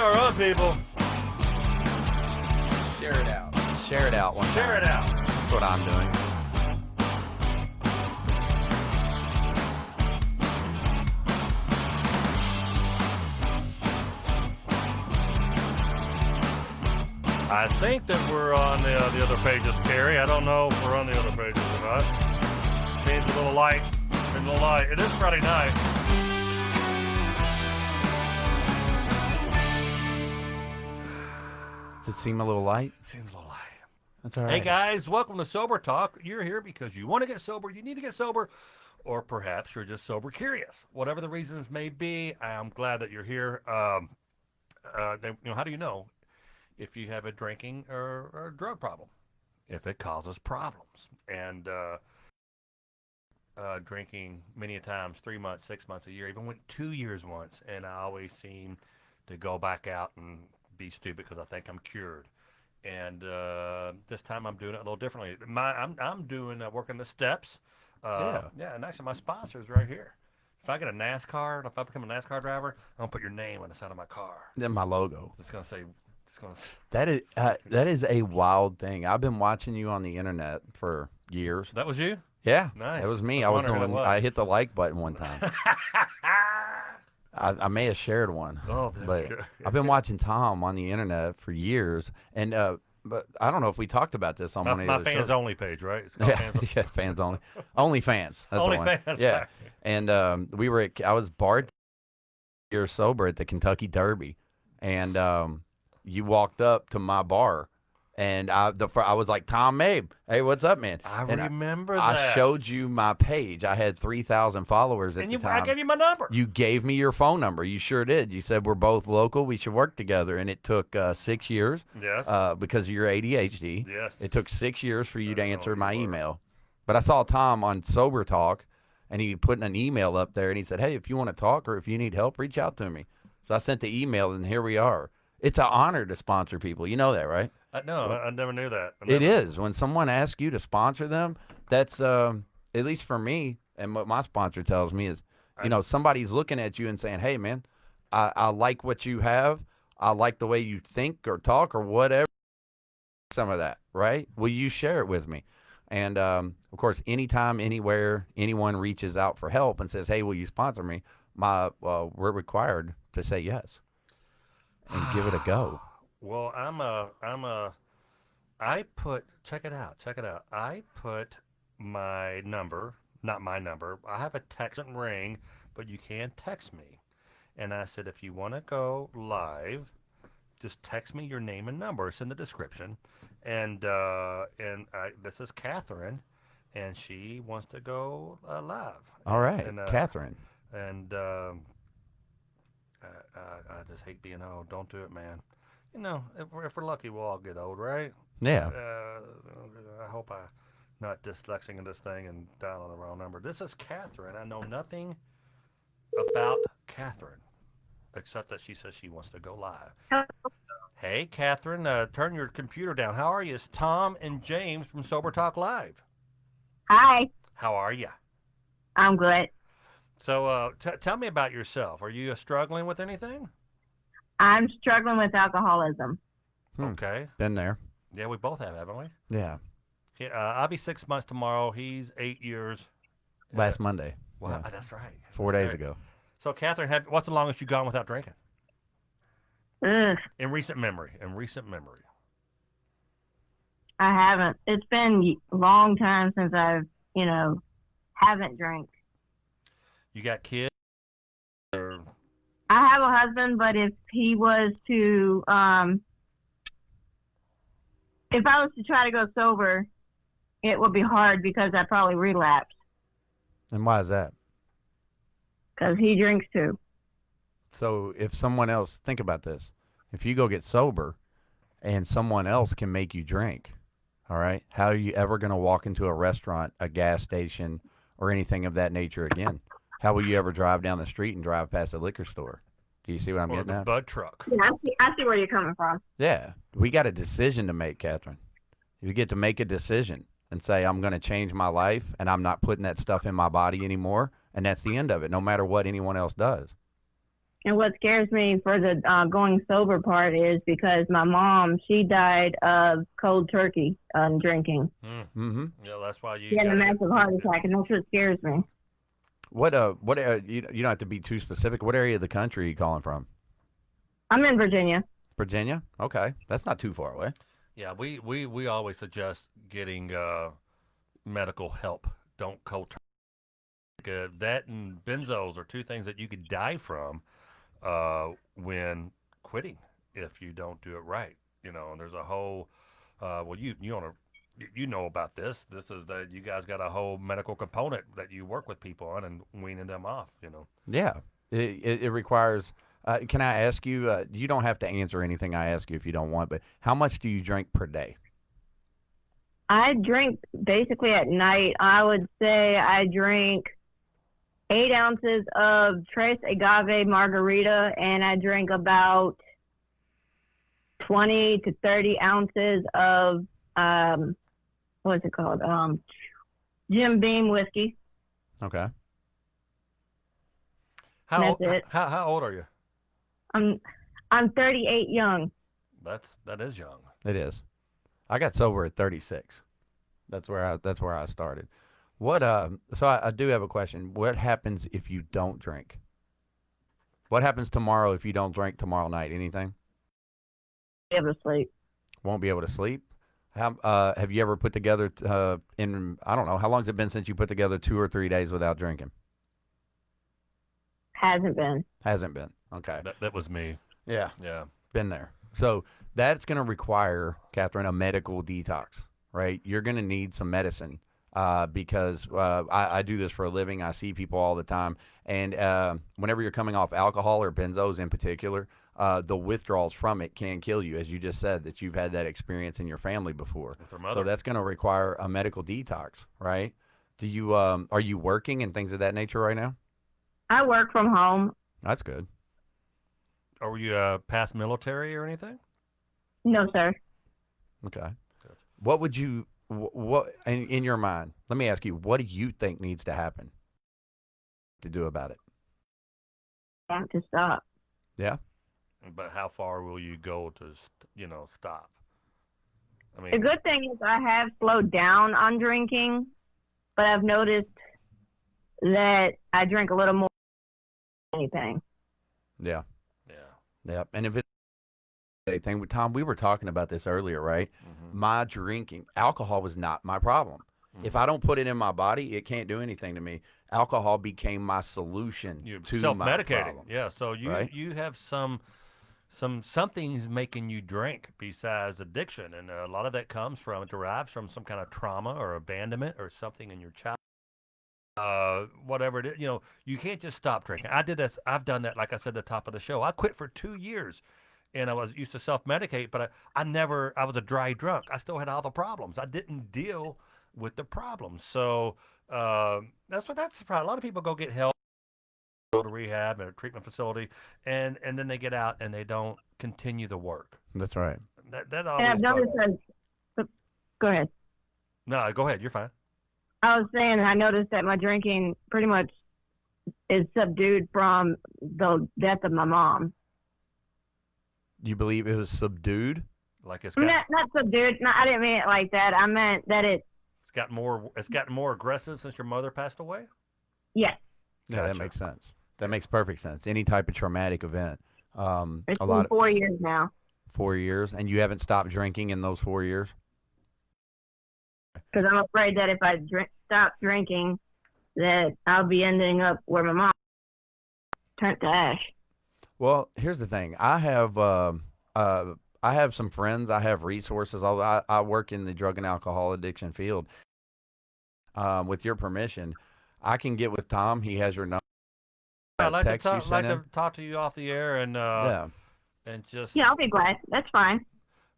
are on, people. Share it out. Share it out one time. Share it out. That's what I'm doing. I think that we're on the other pages, Carrie. I don't know if we're on the other pages or not. Means a little light. A little light. It is Friday night. Does it seem a little light? Seems a little light. That's all right. Hey guys, welcome to Sober Talk. You're here because you want to get sober, you need to get sober, or perhaps you're just sober curious. Whatever the reasons may be, I'm glad that you're here. How do you know if you have a drinking or drug problem? If it causes problems. And drinking many a times, 3 months, 6 months, a year, even went 2 years once, and I always seem to go back out and be stupid because I think I'm cured. And this time I'm doing it a little differently. I'm doing working the steps. Yeah, and actually my sponsor's right here. If I get a NASCAR, if I become a NASCAR driver, I'm gonna put your name on the side of my car. Then my logo. It's gonna say. That is a wild thing. I've been watching you on the internet for years. That was you? Yeah, Nice. That was me. I hit the like button one time. I may have shared one. Oh, that's but good. I've been watching Tom on the internet for years, and but I don't know if we talked about this on one of my the fans shows. only page, right? It's called Yeah, fans only. Only fans. That's only the one. fans. Yeah, Right. and I was bartending years sober at the Kentucky Derby, and you walked up to my bar, and I was like, Tom Mabe, hey, what's up, man? I And remember that. I showed you my page. I had 3,000 followers at the time. I gave you my number. You gave me your phone number. You sure did. You said we're both local. We should work together. And it took 6 years. Yes. Because of your ADHD. Yes. It took 6 years for you to answer you my were. email. But I saw Tom on Sober Talk, and he put an email up there, and he said, hey, if you want to talk or if you need help, reach out to me. So I sent the email, and here we are. It's an honor to sponsor people. You know that, right? No, I never knew that. It is. When someone asks you to sponsor them, that's, at least for me, and what my sponsor tells me is, somebody's looking at you and saying, hey, man, I like what you have. I like the way you think or talk or whatever. Some of that, right? Will you share it with me? And, of course, anytime, anywhere, anyone reaches out for help and says, hey, will you sponsor me? We're required to say yes and give it a go. Well, check it out. I put my number, not my number. I have a text and ring, but you can text me. And I said, if you want to go live, just text me your name and number. It's in the description. And this is Catherine, and she wants to go live. All right, and, Catherine. And I just hate being old. Don't do it, man. If we're lucky, we'll all get old, right? Yeah. I hope I'm not dyslexic this thing and dialing the wrong number. This is Catherine. I know nothing about Catherine, except that she says she wants to go live. Hey, Catherine, turn your computer down. How are you? It's Tom and James from Sober Talk Live. Hi, How are you? I'm good. So tell me about yourself. Are you struggling with anything? I'm struggling with alcoholism. Okay. Been there. Yeah, we both have, haven't we? Yeah. Yeah, I'll be 6 months tomorrow. He's 8 years. Last Monday. Wow, Yeah. that's right. 4 days ago. So, Catherine, what's the longest you've gone without drinking? Ugh, In recent memory. I haven't. It's been a long time since I've, haven't drank. You got kids? Or... I have a husband, but if he was to, if I was to try to go sober, it would be hard because I'd probably relapse And why is that? because he drinks too. So if someone else, think about this. If you go get sober and someone else can make you drink, all right, how are you ever going to walk into a restaurant, a gas station, or anything of that nature again? How will you ever drive down the street and drive past a liquor store? Do you see what I'm or getting the at? Bud truck. Yeah, I see where you're coming from. Yeah. We got a decision to make, Catherine. You get to make a decision and say, I'm going to change my life, and I'm not putting that stuff in my body anymore, and that's the end of it, no matter what anyone else does. And what scares me for the going sober part is because my mom, she died of cold turkey drinking. Mm-hmm. Yeah, that's why you She had a gotta massive heart attack, and that's what scares me. What you don't have to be too specific. What area of the country are you calling from? I'm in Virginia. Virginia? Okay. That's not too far away. Yeah, we always suggest getting medical help. Don't cold turkey. That and benzos are two things that you could die from when quitting if you don't do it right. You know, and there's a whole well, you know about this. This is that you guys got a whole medical component that you work with people on and weaning them off. You know. Yeah. It requires. Can I ask you? You don't have to answer anything I ask you if you don't want. But how much do you drink per day? I drink basically at night. I would say I drink 8 ounces of Tres Agave margarita, and I drink about 20 to 30 ounces of what's it called? Jim Beam whiskey. Okay. How That's it. how old are you? I'm 38 young. That is young. It is. I got sober at 36. That's where I started. What so I do have a question. What happens if you don't drink? What happens tomorrow if you don't drink tomorrow night? Anything? Be able to sleep. Won't be able to sleep? How have you ever put together in I don't know, how long has it been since you put together 2 or 3 days without drinking? Hasn't been. Hasn't been. Okay. That was me. Yeah. Yeah. Been there. So that's going to require, Catherine, a medical detox, right? You're going to need some medicine because I do this for a living. I see people all the time. And whenever you're coming off alcohol or benzos in particular, the withdrawals from it can kill you, as you just said, that you've had that experience in your family before. With her mother. So that's going to require a medical detox, right? Do you are you working and things of that nature right now? I work from home. That's good. Are you past military or anything? No, sir. Okay. What would you what in your mind? Let me ask you, what do you think needs to happen to do about it? I have to stop. Yeah. But how far will you go to stop? I The mean, good thing is I have slowed down on drinking, but I've noticed that I drink a little more than anything. Yeah. yeah. Yeah. And if it's anything with Tom, we were talking about this earlier, right? Mm-hmm. My drinking, alcohol was not my problem. Mm-hmm. If I don't put it in my body, it can't do anything to me. Alcohol became my solution You're to my self-medicating. problem. Yeah. So right? you have something's making you drink besides addiction, and a lot of that derives from some kind of trauma or abandonment or something in your childhood. Whatever it is, you can't just stop drinking. I did this. I've done that. Like I said at the top of the show, I quit for 2 years, and I was used to self-medicate, but I was a dry drunk. I still had all the problems. I didn't deal with the problems. So that's the problem. A lot of people go get help, go to rehab and a treatment facility, and then they get out and they don't continue the work. That's right. That And always I've noticed that. Go ahead. No, go ahead. You're fine. I was saying I noticed that my drinking pretty much is subdued from the death of my mom. You believe it was subdued? Like it's Not subdued. No, I didn't mean it like that. I meant that gotten more aggressive since your mother passed away. yes. Yeah, that Gotcha. makes sense. That makes perfect sense. Any type of traumatic event. It's A been lot 4 years now. 4 years, and you haven't stopped drinking in those 4 years? Because I'm afraid that if I stop drinking, that I'll be ending up where my mom turned to ash. Well, here's the thing. I have some friends. I have resources. Although I work in the drug and alcohol addiction field. With your permission, I can get with Tom. He has your number. I'd like Text you sent him. to talk to you off the air and Yeah. and just Yeah, I'll be glad. That's fine.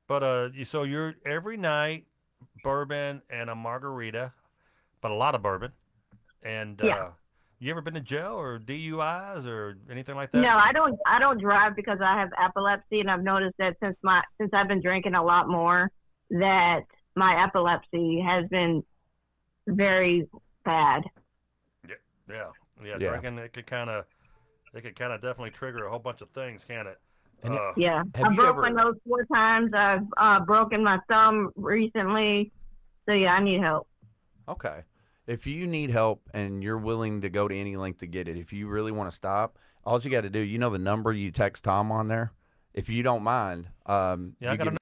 But so you're every night bourbon and a margarita, but a lot of bourbon. And Yeah. you ever been to jail or DUIs or anything like that? No, I don't. I don't drive because I have epilepsy, and I've noticed that since I've been drinking a lot more, that my epilepsy has been very bad. Yeah. Yeah. Drinking it could kind of It could kind of definitely trigger a whole bunch of things, can it? And it- Yeah, Have I've you broken ever? those 4 times. I've broken my thumb recently. So yeah, I need help. Okay. If you need help and you're willing to go to any length to get it, if you really want to stop, all you got to do, you know the number you text Tom on there? If you don't mind, Yeah, you give.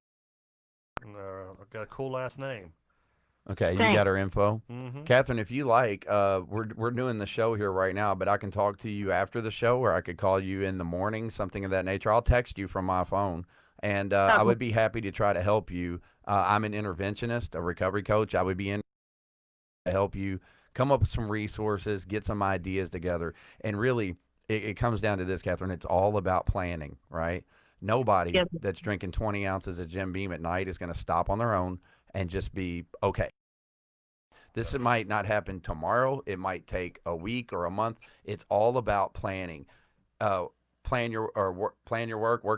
I've got a cool last name. Okay, you got Thanks. her info. Mm-hmm. Catherine, if you like, we're doing the show here right now, but I can talk to you after the show, or I could call you in the morning, something of that nature. I'll text you from my phone, and I Okay. would be happy to try to help you. I'm an interventionist, a recovery coach. I would be in to help you come up with some resources, get some ideas together, and really, it comes down to this, Catherine. It's all about planning, right? Nobody Yes. that's drinking 20 ounces of Jim Beam at night is going to stop on their own and just be okay. This might not happen tomorrow. It might take a week or a month. It's all about planning. Uh, plan your work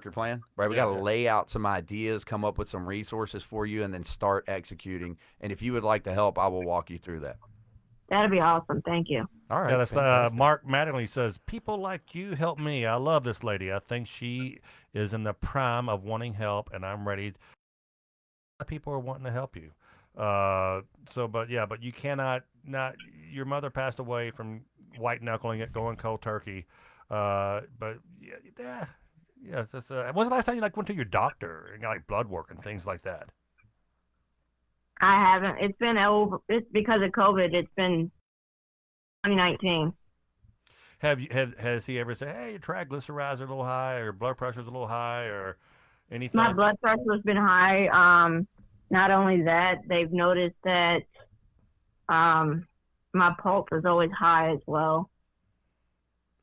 your plan. Right. We got Yeah, to yeah. lay out some ideas, come up with some resources for you, and then start executing. And if you would like to help, I will walk you through that. That'd be awesome. Thank you. All Yeah, right. that's Fantastic. Mark Mattingly says, people like you help me. I love this lady. I think she is in the prime of wanting help, and I'm ready. People are wanting to help you. But yeah, but you cannot not. Your mother passed away from white knuckling it, going cold turkey. But yeah. When's the last time you like went to your doctor and got like blood work and things like that? I haven't. It's been over. It's because of COVID. It's been 2019. Has he ever said, hey, your triglycerides are a little high, or your blood pressure's a little high, or anything My like? blood pressure's been high. Not only that, they've noticed that my pulse is always high as well.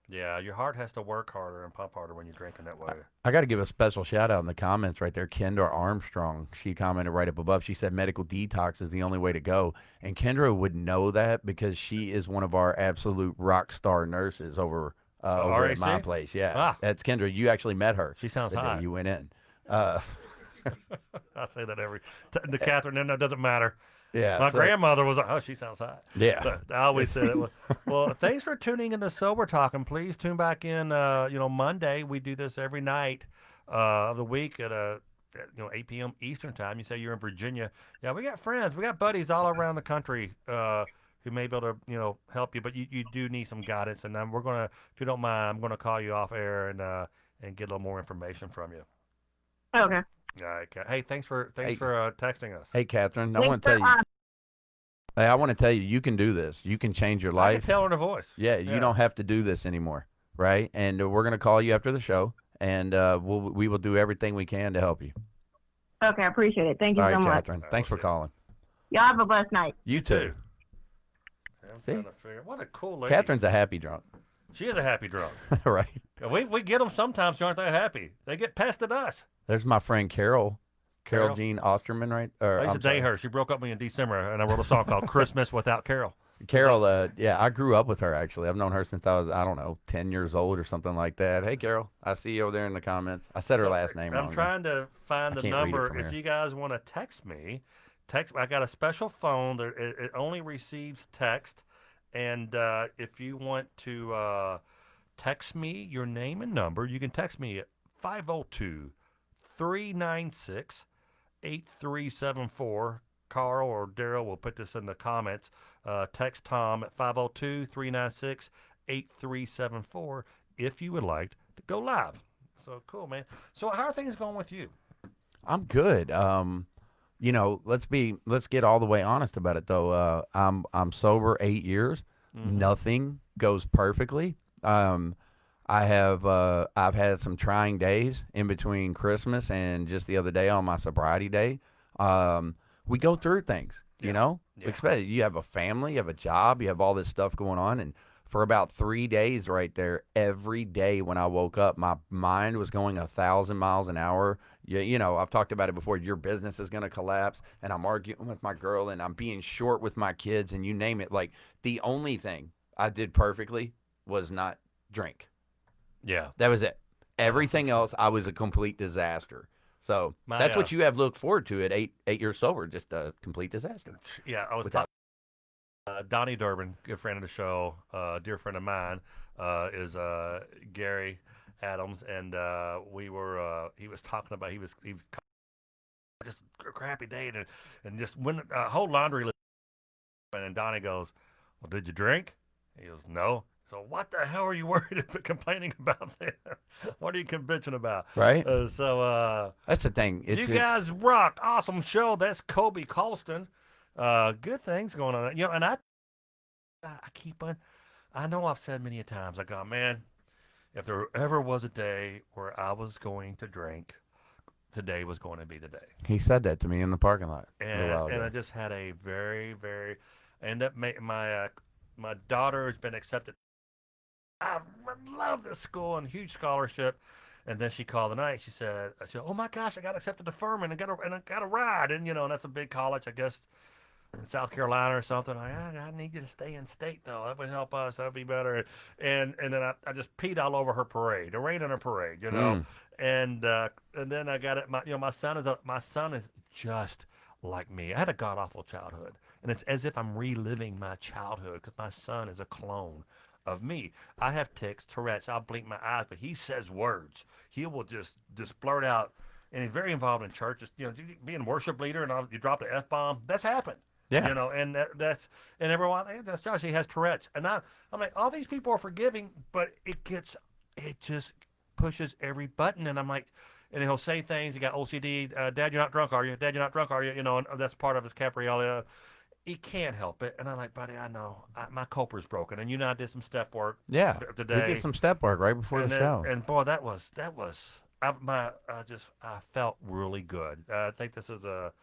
Yeah, your heart has to work harder and pump harder when you're drinking that way. I got to give a special shout out in the comments right there. Kendra Armstrong, she commented right up above. She said medical detox is the only way to go. And Kendra would know that because she is one of our absolute rock star nurses over at my RAC? place. Yeah, Ah, that's Kendra. You actually met her she sounds the day hot. you went in. Uh, I say that to Catherine. No, it doesn't matter. yeah. My So grandmother was like, oh, she sounds hot. yeah. So I always said it. Well, thanks for tuning into Sober Talking. Please tune back in. Monday. We do this every night of the week at 8 p.m. Eastern time. You say you're in Virginia. Yeah, we got friends. We got buddies all around the country who may be able to help you. But you do need some guidance. And we're gonna, if you don't mind, I'm gonna call you off air and get a little more information from you. Okay. All right. Hey, thanks for Hey, texting us. hey, Catherine. I Thanks want to for, tell you. Hey, I want to tell you, you can do this. You can change your I can life. tell in her voice. Yeah, you Yeah. don't have to do this anymore, right? And we're gonna call you after the show, and we will do everything we can to help you. okay, I appreciate it. Thank you All so right, much. Catherine. All right, Thanks we'll for see you. calling. Y'all have a blessed night. You too. I'm See? trying to figure. What a cool lady. Catherine's a happy drunk, She is a happy drunk. right? We get them sometimes who aren't that happy. They get pest at us. There's my friend Carol Carol? Jean Osterman, right? Or, I used I'm to date sorry. her. She broke up with me in December, and I wrote a song called "Christmas Without Carol." Carol, yeah, I grew up with her actually. I've known her since I was, I don't know, 10 years old or something like that. Hey, Carol, I see you over there in the comments. I said her So, last name I'm wrong. trying to find I the can't read it number. from If here. you guys want to text me, text. I got a special phone that it only receives text, and if you want to text me your name and number, you can text me at 502-396-8374. Carl or Daryl will put this in the comments. Text Tom at 502-396-8374 if you would like to go live. So cool, man. So how are things going with you? I'm good. Let's get all the way honest about it though. I'm sober 8 years. Mm-hmm. Nothing goes perfectly. I've had some trying days in between Christmas and just the other day on my sobriety day. We go through things, Yeah. Yeah. Expect you have a family, you have a job, you have all this stuff going on, and for about 3 days right there, every day when I woke up, my mind was going 1,000 miles an hour. I've talked about it before. Your business is going to collapse, and I'm arguing with my girl, and I'm being short with my kids, and you name it. Like the only thing I did perfectly was not drink. Yeah. That was it. Everything else, I was a complete disaster. So that's My, what you have looked forward to at 8 years sober, just a complete disaster. Yeah, I was Without Donnie Durbin, good friend of the show, dear friend of mine, is Gary Adams, and we were. He was talking about he was just a crappy day, and just when whole laundry list, and Donnie goes, "Well, did you drink?" He goes, "No." So what the hell are you worried about complaining about then? What are you bitching about? Right? That's the thing. You guys rock. Awesome show. That's Kobe Colston. Good things going on. And I keep on. I know I've said many a times. I go, man, if there ever was a day where I was going to drink, today was going to be the day. He said that to me in the parking lot a little while And ago. I just had a very, very. I end up my daughter has been accepted. I love this school and huge scholarship. And then she called tonight. She said, "Oh my gosh, I got accepted to Furman and I got a ride." And and that's a big college, I guess, in South Carolina or something. I need you to stay in state though. That would help us. That'd be better. And then I just peed all over her parade. It rained on her parade. Mm. And then I got it. My son is just like me. I had a god awful childhood, and it's as if I'm reliving my childhood because my son is a clone of me. I have tics, Tourette's. I'll blink my eyes, but he says words. He will just blurt out, and he's very involved in church. Just, being a worship leader, and you drop the f bomb. That's happened. Yeah. And that's and everyone. Hey, that's Josh. He has Tourette's, and I'm like, all these people are forgiving, but it just pushes every button, and I'm like, and he'll say things. He got OCD. Dad, you're not drunk, are you? Dad, you're not drunk, are you? And that's part of his capriola. He can't help it, and I'm like, buddy, I know my coper's broken, and I did some step work Yeah. today. We did some step work right before the show. And boy, that was I felt really good. I think this is a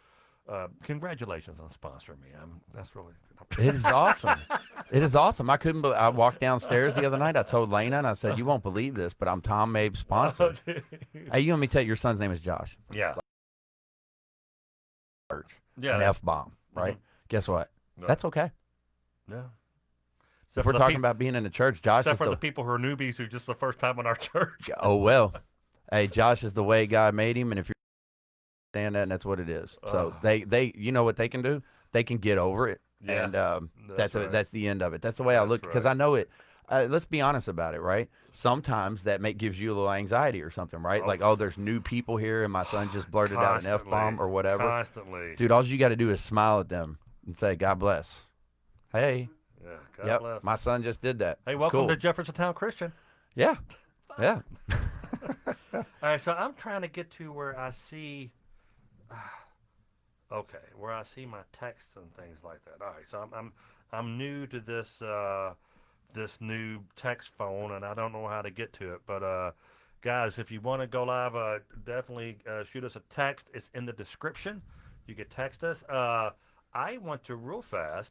congratulations on sponsoring me. That's really It is awesome. It is awesome. I walked downstairs the other night. I told Lena, and I said, "You won't believe this, but I'm Tom Mabe's sponsor." Hey, you want me to tell you, your son's name is Josh. Yeah. Yeah. An F-bomb, right? Mhm. Guess what? No. That's okay. Yeah. If we're talking about being in the church, Josh except is for the people who are newbies who just the first time in our church. Oh, well. Hey, Josh is the way God made him, and if you're understand that, and that's what it is. So they you know what they can do? They can get over it, Yeah, and that's right. that's the end of it. That's the way I look, because right. I know it. Let's be honest about it, right? Sometimes that gives you a little anxiety or something, right? Like, there's new people here, and my son just blurted out an F-bomb or whatever. Constantly. Dude, all you got to do is smile at them and say, "God bless." Hey. Yeah, God bless. My son just did that. Hey, It's welcome cool. to Jeffersontown Christian. Yeah. Yeah. All right, so I'm trying to get to where I see, where I see my texts and things like that. All right, so I'm new to this new text phone, and I don't know how to get to it. But guys, if you want to go live, definitely shoot us a text. It's in the description. You can text us. I want to real fast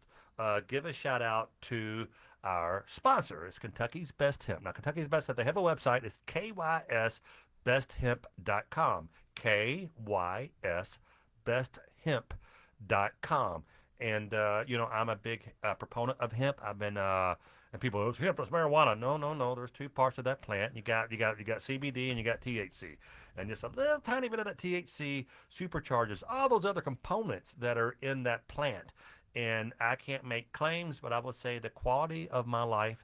give a shout out to our sponsor. It's Kentucky's Best Hemp. Now, Kentucky's Best Hemp, they have a website. It's KYSBestHemp.com. KYSBestHemp.com. And, I'm a big proponent of hemp. I've been, and people, it's hemp, it's marijuana. No. There's two parts of that plant. You got CBD and you got THC. And just a little tiny bit of that THC supercharges all those other components that are in that plant. And I can't make claims, but I will say the quality of my life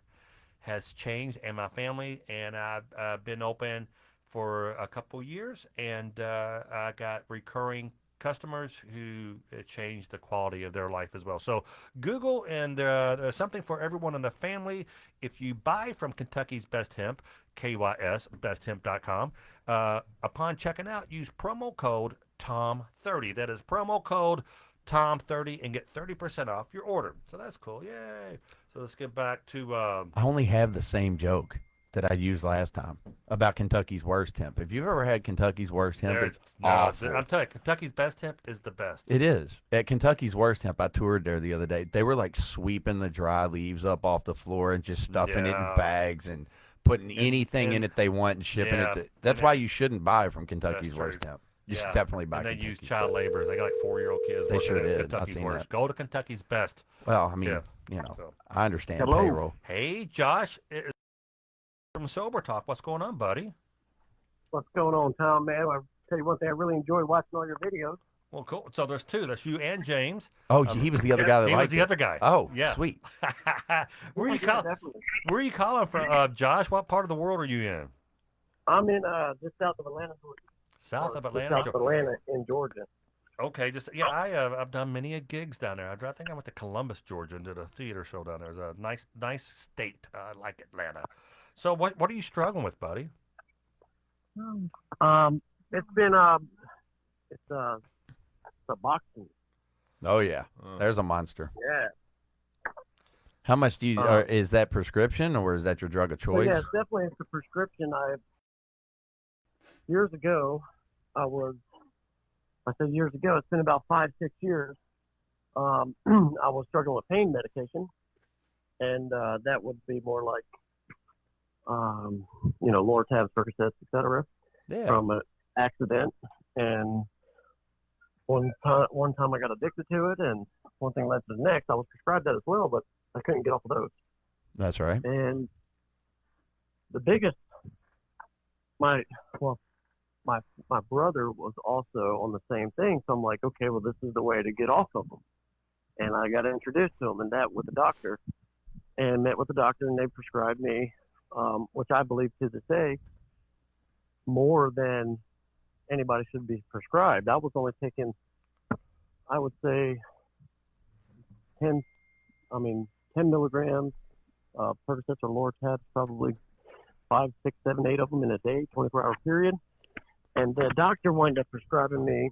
has changed, and my family, and I've been open for a couple years, and I got recurring customers who changed the quality of their life as well. So Google, and there's something for everyone in the family. If you buy from Kentucky's Best Hemp, KYSBestHemp.com, upon checking out, use promo code TOM30. That is promo code Tom30 and get 30% off your order. So that's cool. Yay. So let's get back to I only have the same joke that I used last time about Kentucky's worst hemp. If you've ever had Kentucky's worst hemp, it's awful. I'm telling you, Kentucky's Best Hemp is the best. It is. At Kentucky's worst hemp, I toured there the other day. They were like sweeping the dry leaves up off the floor and just stuffing it in bags and putting anything in it they want and shipping it. That's why you shouldn't buy from Kentucky's worst hemp. You should definitely buy Kentucky. Kentucky. They use child laborers. They got like 4-year-old kids. They sure did. Kentucky's I've seen worst. that. Go to Kentucky's Best. Well, I mean, I understand payroll. Hey, Josh, from Sober Talk. What's going on, buddy? What's going on, Tom, man? I'll tell you one thing. I really enjoy watching all your videos. Well, cool. So there's two. That's you and James. Oh, he was the other guy that He was liked the it. other guy. Oh, Yeah. sweet. Where are you calling? Definitely. Where are you calling from, Josh? What part of the world are you in? I'm in just south of Atlanta, Georgia. South of Just Atlanta. south of Atlanta in Georgia. Okay, just yeah. I've done many gigs down there. I think I went to Columbus, Georgia, and did a theater show down there. It's a nice state. I like Atlanta. So what are you struggling with, buddy? It's been it's a boxing. Oh yeah, Oh. there's a monster. Yeah. How much do you? Is that prescription or is that your drug of Well, choice? yeah, it's definitely it's a prescription. Years ago, I say years ago, it's been about 5-6 years. I was struggling with pain medication, and that would be more like, Lortabs, Percocets, etc. Yeah. From an accident. And one time I got addicted to it, and one thing led to the next. I was prescribed that as well, but I couldn't get off of those. That's right. And the biggest, my brother was also on the same thing. So I'm like, okay, well, this is the way to get off of them. And I got introduced to them, and that with the doctor, and met with the doctor, and they prescribed me, which I believe to this day, more than anybody should be prescribed. I was only taking, I would say, 10 milligrams, Percocets or Lortabs, probably 5, 6, 7, 8 of them in a day, 24-hour period. And the doctor wound up prescribing me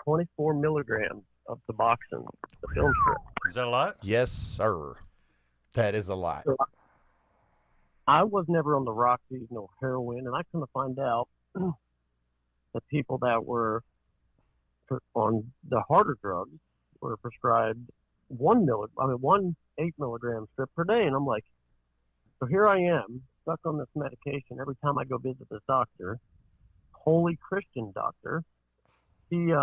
24 milligrams of Suboxone, the film strip. Is that a lot? Yes, sir. That is a lot. So I was never on the Roxy, no heroin, and I come to find out the people that were on the harder drugs were prescribed 1 8 milligram strip per day, and I'm like, so here I am stuck on this medication every time I go visit this doctor, holy Christian doctor. He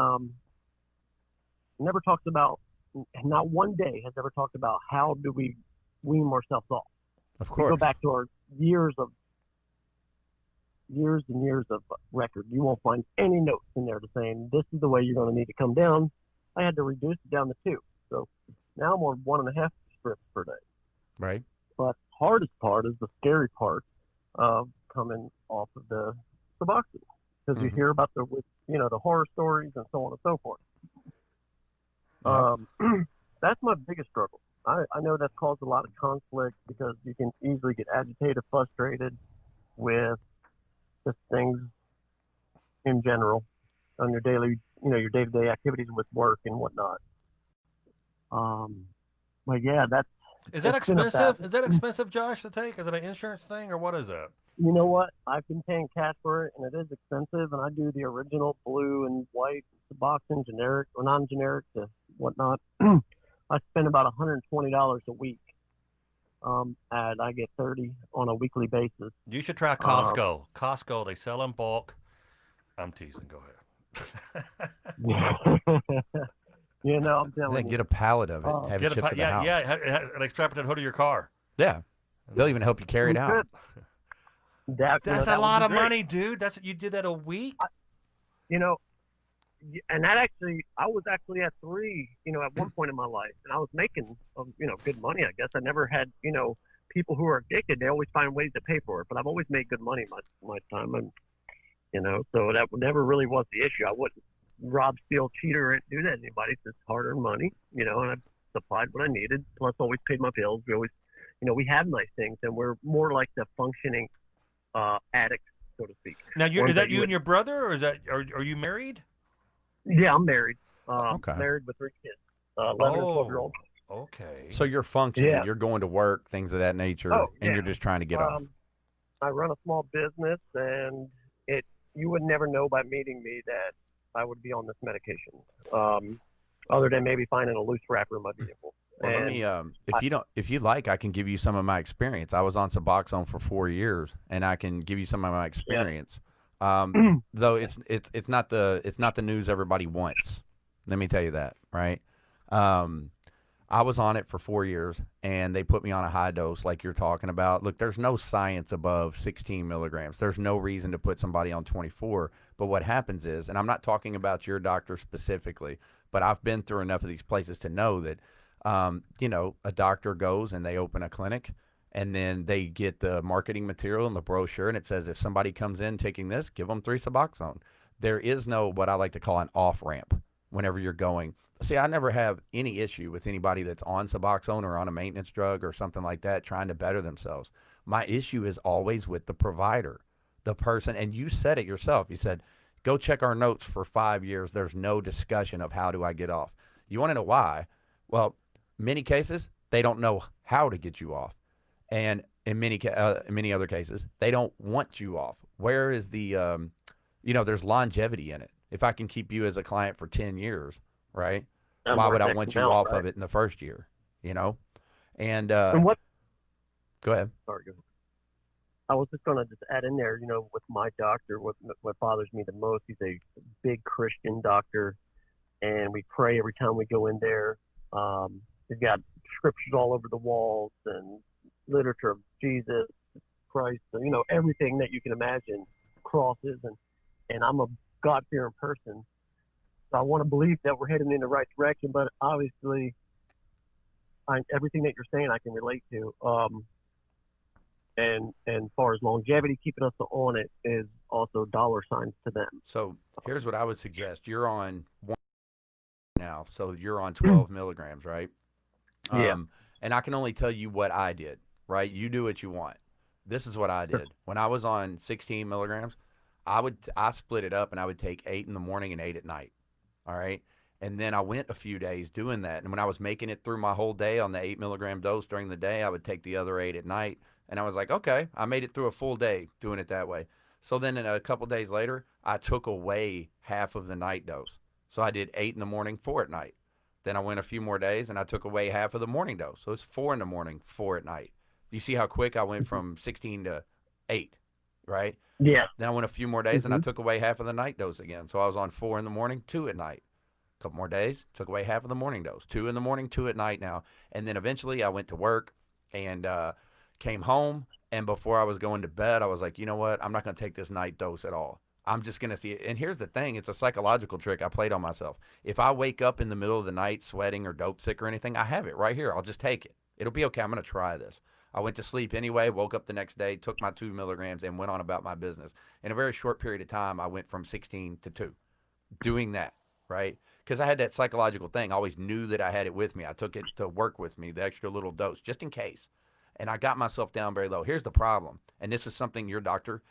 never talks about, not one day has ever talked about how do we wean ourselves off. Of We course. go back to our years and years of record. You won't find any notes in there to saying this is the way you're going to need to come down. I had to reduce it down to 2. So now I'm on 1.5 strips per day. Right. But hardest part is the scary part of coming off of the Suboxone, because you Mhm. hear about the horror stories and so on and so forth. That's my biggest struggle. I know that's caused a lot of conflict because you can easily get agitated, frustrated with just things in general on your daily, your day-to-day activities with work and whatnot. But yeah, Is that it's been a expensive? battle. Is that expensive, Josh, to take? Is it an insurance thing or what is that? You know what? I've been paying cash for it, and it is expensive. And I do the original blue and white, Suboxone, generic or non-generic, to whatnot. I spend about $120 a week, and I get 30 on a weekly basis. You should try Costco. Costco, they sell in bulk. I'm teasing. Go ahead. I'm telling Then you. get a pallet of it. Have Get it shipped to the house. and extract it to the hood of your car. Yeah. They'll even help you carry it We out. could. That's that a would lot be of great. money, dude. You did that a week? And that actually, I was actually at 3, at one point in my life, and I was making, good money, I guess. I never had, people who are addicted, they always find ways to pay for it, but I've always made good money my time, and, so that never really was the issue. I wouldn't rob, steal, cheat, or do that to anybody. It's just hard-earned money, and I supplied what I needed, plus always paid my bills. We always, we have nice things, and we're more like the functioning addicts, so to speak. Now, Ones is that that you you and your brother, or are you married? Yeah, I'm married. Okay. Married with 3 kids, 11 and 12-year-old. Okay. So you're functioning. Yeah. You're going to work, things of that nature, Oh, and yeah. you're just trying to get off. I run a small business, and you would never know by meeting me that I would be on this medication, other than maybe finding a loose wrapper in my vehicle. Well, let And me, if you'd like, I can give you some of my experience. I was on Suboxone for 4 years, and I can give you some of my experience. Though it's not the news everybody wants. Let me tell you that, right? I was on it for 4 years, and they put me on a high dose like you're talking about. Look, there's no science above 16 milligrams. There's no reason to put somebody on 24. But what happens is, and I'm not talking about your doctor specifically, but I've been through enough of these places to know that, a doctor goes and they open a clinic, and then they get the marketing material and the brochure, and it says if somebody comes in taking this, give them 3 Suboxone. There is no what I like to call an off ramp whenever you're going. See, I never have any issue with anybody that's on Suboxone or on a maintenance drug or something like that trying to better themselves. My issue is always with the provider, the person. And you said it yourself. You said, go check our notes for 5 years. There's no discussion of how do I get off. You want to know why? Well, many cases, they don't know how to get you off. And in many other cases, they don't want you off. Where is there's longevity in it. If I can keep you as a client for 10 years, right? Why would I want you off of it in the first year? And what? Go ahead. Sorry, go ahead. I was just gonna just add in there, with my doctor, what bothers me the most, he's a big Christian doctor, and we pray every time we go in there. He's got scriptures all over the walls and literature of Jesus Christ, everything that you can imagine, crosses, and I'm a God-fearing person. So I want to believe that we're heading in the right direction, but obviously, everything that you're saying I can relate to. And as far as longevity, keeping us on it is also dollar signs to them. So here's what I would suggest. You're on 1 now, so you're on 12 milligrams, right? Yeah. And I can only tell you what I did, right? You do what you want. This is what I did. When I was on 16 milligrams, I split it up, and I would take 8 in the morning and 8 at night. All right. And then I went a few days doing that. And when I was making it through my whole day on the 8 milligram dose during the day, I would take the other 8 at night. And I was like, okay, I made it through a full day doing it that way. So then a couple days later, I took away half of the night dose. So I did 8 in the morning, 4 at night. Then I went a few more days and I took away half of the morning dose. So it's 4 in the morning, 4 at night. You see how quick I went from 16 to 8, right? Yeah. Then I went a few more days and I took away half of the night dose again. So I was on 4 in the morning, 2 at night. A couple more days, took away half of the morning dose. 2 in the morning, 2 at night now. And then eventually I went to work and came home. And before I was going to bed, I was like, you know what? I'm not going to take this night dose at all. I'm just going to see it. And here's the thing. It's a psychological trick I played on myself. If I wake up in the middle of the night sweating or dope sick or anything, I have it right here. I'll just take it. It'll be okay. I'm going to try this. I went to sleep anyway, woke up the next day, took my 2 milligrams, and went on about my business. In a very short period of time, I went from 16 to 2 doing that, right? Because I had that psychological thing. I always knew that I had it with me. I took it to work with me, the extra little dose, just in case. And I got myself down very low. Here's the problem, and this is something your doctor,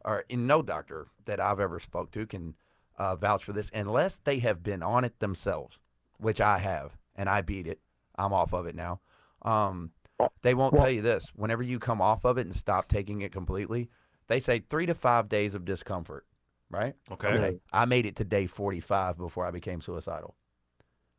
or no doctor that I've ever spoke to can vouch for this, unless they have been on it themselves, which I have, and I beat it. I'm off of it now. They won't tell you this. Whenever you come off of it and stop taking it completely, they say 3 to 5 days of discomfort, right? Okay. I made it to day 45 before I became suicidal.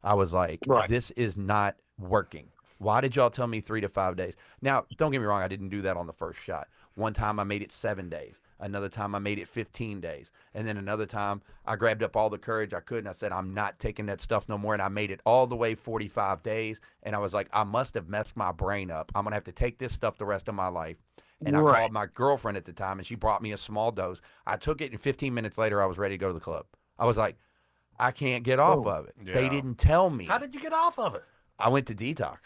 I was like, this is not working. Why did y'all tell me 3 to 5 days? Now, don't get me wrong. I didn't do that on the first shot. One time I made it 7 days. Another time I made it 15 days. And then another time I grabbed up all the courage I could and I said, I'm not taking that stuff no more. And I made it all the way 45 days. And I was like, I must have messed my brain up. I'm going to have to take this stuff the rest of my life. And I called my girlfriend at the time and she brought me a small dose. I took it and 15 minutes later I was ready to go to the club. I was like, I can't get off of it. Yeah. They didn't tell me. How did you get off of it? I went to detox.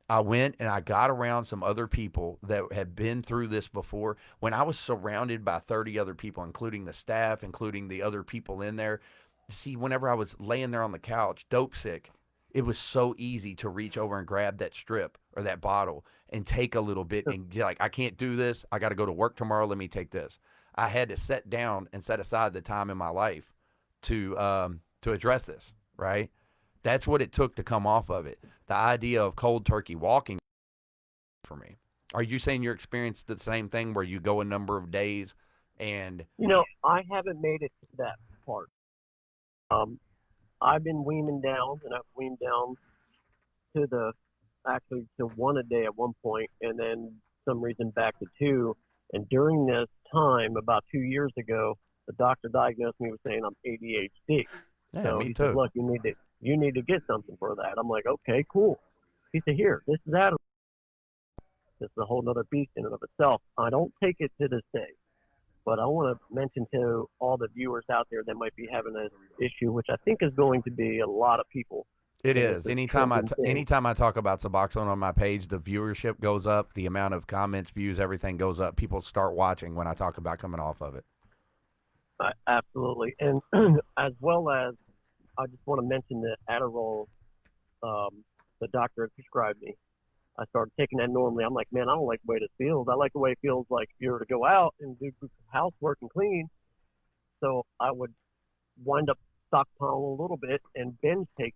I went and I got around some other people that had been through this before. When I was surrounded by 30 other people, including the staff, including the other people in there, see, whenever I was laying there on the couch, dope sick, it was so easy to reach over and grab that strip or that bottle and take a little bit and be like, I can't do this. I got to go to work tomorrow. Let me take this. I had to set down and set aside the time in my life to address this, right? That's what it took to come off of it. The idea of cold turkey walking for me. Are you saying you experienced the same thing where you go a number of days and... I haven't made it to that part. I've been weaning down, and I've weaned down to 1 a day at one point, and then some reason back to 2. And during this time, about 2 years ago, the doctor diagnosed me with saying I'm ADHD. Yeah, so me he too. said, look, you need to get something for that. I'm like, okay, cool. He said, here, this is Adderall. This is a whole nother beast in and of itself. I don't take it to this day, but I want to mention to all the viewers out there that might be having an issue, which I think is going to be a lot of people. It And is. it's a Anytime trending thing. anytime I talk about Suboxone on my page, the viewership goes up, the amount of comments, views, everything goes up. People start watching when I talk about coming off of it. Absolutely. And as well as, I just want to mention that Adderall, the doctor had prescribed me. I started taking that normally. I'm like, man, I don't like the way this feels. I like the way it feels like if you were to go out and do housework and clean. So I would wind up stockpiling a little bit and binge take,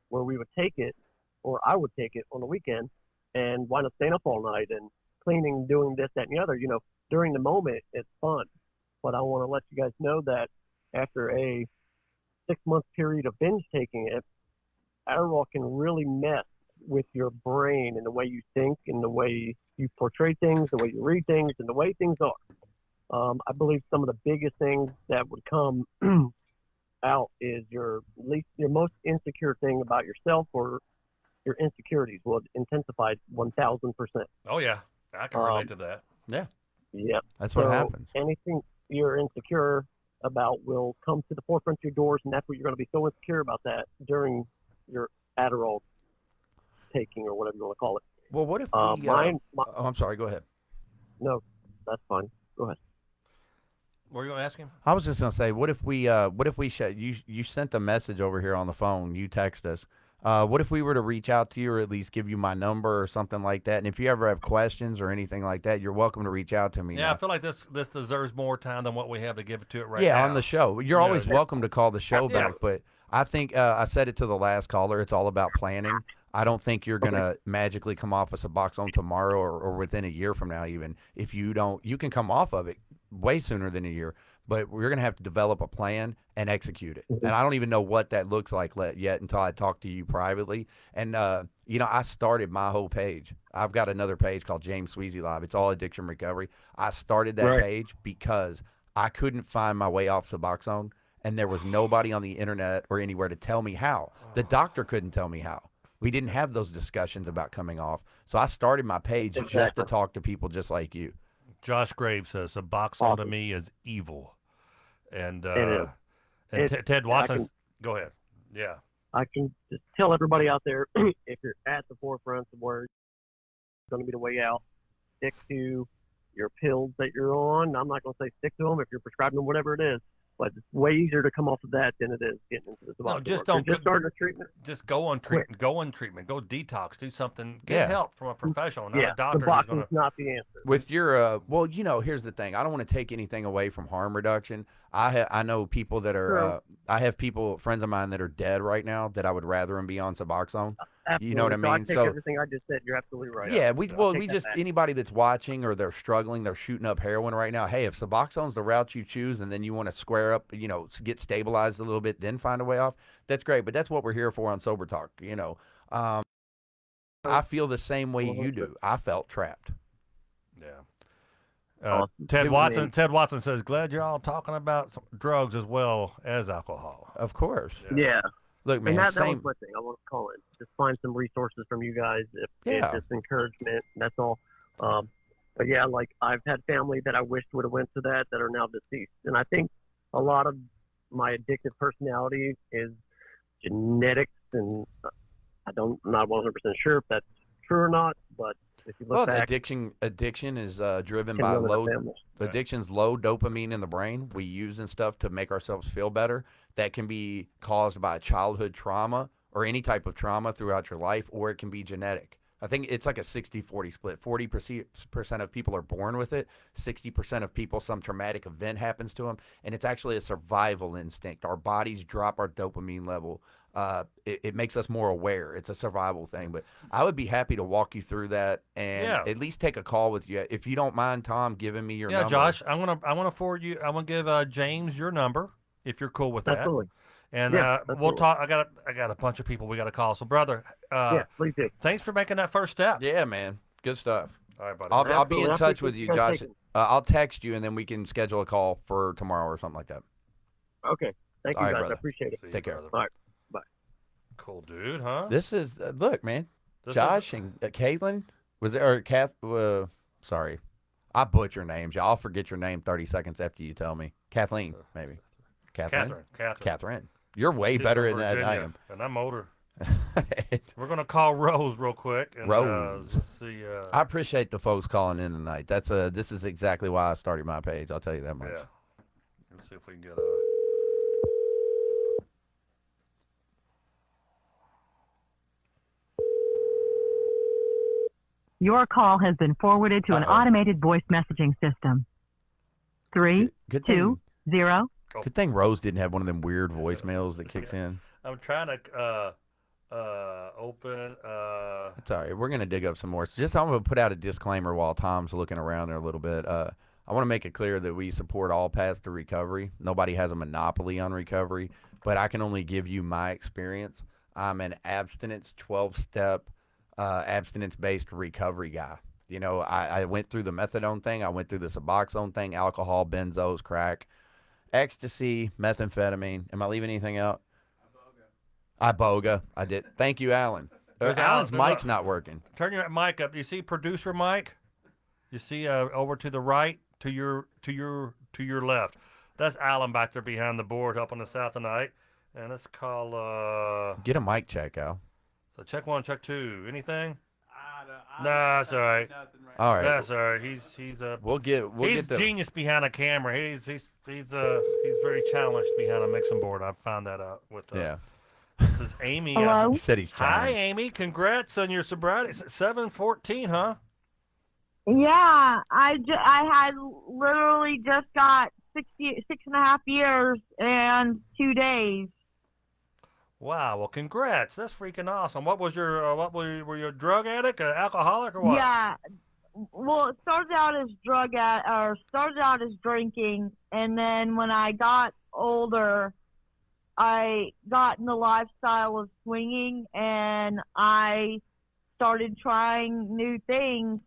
where we would take it, or I would take it on the weekend and wind up staying up all night and cleaning, doing this, that, and the other. You know, during the moment, it's fun. But I want to let you guys know that after a 6-month period of binge taking it, Adderall can really mess with your brain and the way you think and the way you portray things, the way you read things, and the way things are. I believe some of the biggest things that would come out is your most insecure thing about yourself, or your insecurities will intensify 1,000%. Oh yeah, I can relate to that. Yep. That's So what happens. anything you're insecure about will come to the forefront of your doors, and that's what you're going to be so insecure about that during your Adderall taking, or whatever you want to call it. Well, what if Oh, I'm sorry, go ahead. no, that's fine. Go ahead. What were you going to ask him? I was just gonna say, what if we you sent a message over here on the phone, you text us. What if we were to reach out to you, or at least give you my number or something like that? And if you ever have questions or anything like that, you're welcome to reach out to me. Yeah, I feel like this deserves more time than what we have to give it to it right yeah, now. on the show. You're always welcome to call the show Yeah. back, but I think I said it to the last caller. It's all about planning. I don't think you're gonna magically come off of Suboxone tomorrow, or within a year from now. Even if you don't, you can come off of it way sooner than a year. But we're gonna have to develop a plan and execute it. And I don't even know what that looks like yet until I talk to you privately. And I started my whole page. I've got another page called James Sweezy Live. It's all addiction recovery. I started that page because I couldn't find my way off Suboxone, and there was nobody on the internet or anywhere to tell me how. The doctor couldn't tell me how. We didn't have those discussions about coming off. So I started my page just to talk to people just like you. Josh Graves says Suboxone to me is evil, and Ted Watson. Go ahead. Yeah. I can just tell everybody out there, if you're at the forefront of where it's going to be the way out, stick to your pills that you're on. I'm not going to say stick to them if you're prescribing them, whatever it is. But it's way easier to come off of that than it is getting into the Suboxone. No, just work. don't. Just starting a treatment. Just go on treatment. Go on treatment. Go detox. Do something. Get help from a professional, not a doctor. Suboxone's not the answer. With your here's the thing. I don't want to take anything away from harm reduction. I know people that are. I have friends of mine that are dead right now that I would rather them be on Suboxone. Absolutely. You know what I mean? I take everything I just said. You're absolutely right. Yeah, anybody that's watching or they're struggling, they're shooting up heroin right now. Hey, if Suboxone's the route you choose, and then you want to square up, get stabilized a little bit, then find a way off, that's great. But that's what we're here for on Sober Talk. I feel the same way you do. I felt trapped. Yeah. Awesome. Ted Watson says, glad you're all talking about drugs as well as alcohol. Of course. Yeah. Look, man, and that was my thing. I want to call it. Just find some resources from you guys. If it's just encouragement, that's all. But yeah, like I've had family that I wished would have went to that are now deceased. And I think a lot of my addictive personality is genetics, and I'm not 100% sure if that's true or not, but if you look back, addiction is driven by addiction's low dopamine in the brain we use and stuff to make ourselves feel better. That can be caused by childhood trauma or any type of trauma throughout your life, or it can be genetic. I think it's like a 60-40 split. 40% of people are born with it. 60% of people, some traumatic event happens to them, and it's actually a survival instinct. Our bodies drop our dopamine level. It makes us more aware. It's a survival thing. But I would be happy to walk you through that and at least take a call with you. If you don't mind, Tom, giving me your number. Yeah, Josh, I'm gonna forward you. I'm gonna give James your number if you're cool with that. Absolutely. And we'll talk. I got a bunch of people we got to call. So, brother, please do. Thanks for making that first step. Yeah, man. Good stuff. All right, buddy. I'll be in touch with you, Josh. I'll text you, and then we can schedule a call for tomorrow or something like that. Okay. Thank you, guys. Brother. I appreciate it. Take care. Brother. All right. Bye. Cool dude, huh? This is look, man. This Josh and Caitlin was it or Kath? Sorry, I butcher names. Y'all forget your name 30 seconds after you tell me. Kathleen, maybe. Catherine. Catherine. You're way She's better from at that than I Virginia, and I'm older. am. We're gonna call Rose real quick. And, Rose. let's see. I appreciate the folks calling in tonight. This is exactly why I started my page. I'll tell you that much. Yeah. Let's see if we can get Your call has been forwarded to an automated voice messaging system. 3, Good 2, 0. Good thing Rose didn't have one of them weird voicemails that kicks in. I'm trying to open. It's all right. We're gonna dig up some more. So I'm gonna put out a disclaimer while Tom's looking around there a little bit. I want to make it clear that we support all paths to recovery. Nobody has a monopoly on recovery, but I can only give you my experience. I'm an abstinence 12-step, abstinence-based recovery guy. You know, I went through the methadone thing. I went through the Suboxone thing, alcohol, benzos, crack, ecstasy, methamphetamine. Am I leaving anything out? Iboga. I did. Thank you, Alan. Alan's mic's not working. Turn your mic up. You see producer mic? You see over to the right, to your left. That's Alan back there behind the board helping us out tonight. And let's call. Get a mic check, Al. So check 1, check 2. Anything? No, that's all right. All right. That's all right. He's We'll get the genius behind a camera. He's very challenged behind a mixing board. I've found that out with. yeah. This is Amy. Hello? He said he's Hi, challenged. Amy. Congrats on your sobriety. 7/14, huh? Yeah, I had literally just got 6.5 years and 2 days. Wow. Well, congrats. That's freaking awesome. What was your were you a drug addict, an alcoholic, or what? Yeah. Well, it started out as started out as drinking, and then when I got older, I got in the lifestyle of swinging, and I started trying new things.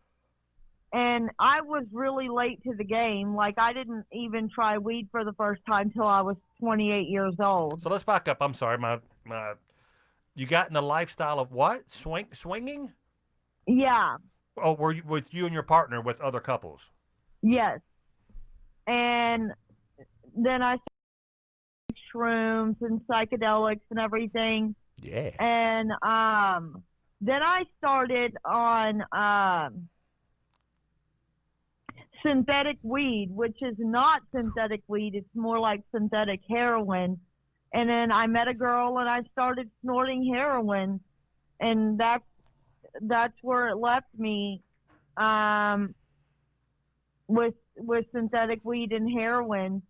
And I was really late to the game. Like, I didn't even try weed for the first time till I was 28 years old. So let's back up. I'm sorry. You got in the lifestyle of what? Swinging? Yeah. Oh, were you with you and your partner with other couples? Yes. And then I started shrooms and psychedelics and everything. Yeah. And then I started on synthetic weed, which is not synthetic weed. It's more like synthetic heroin. And then I met a girl and I started snorting heroin, and that's where it left me, with synthetic weed and heroin.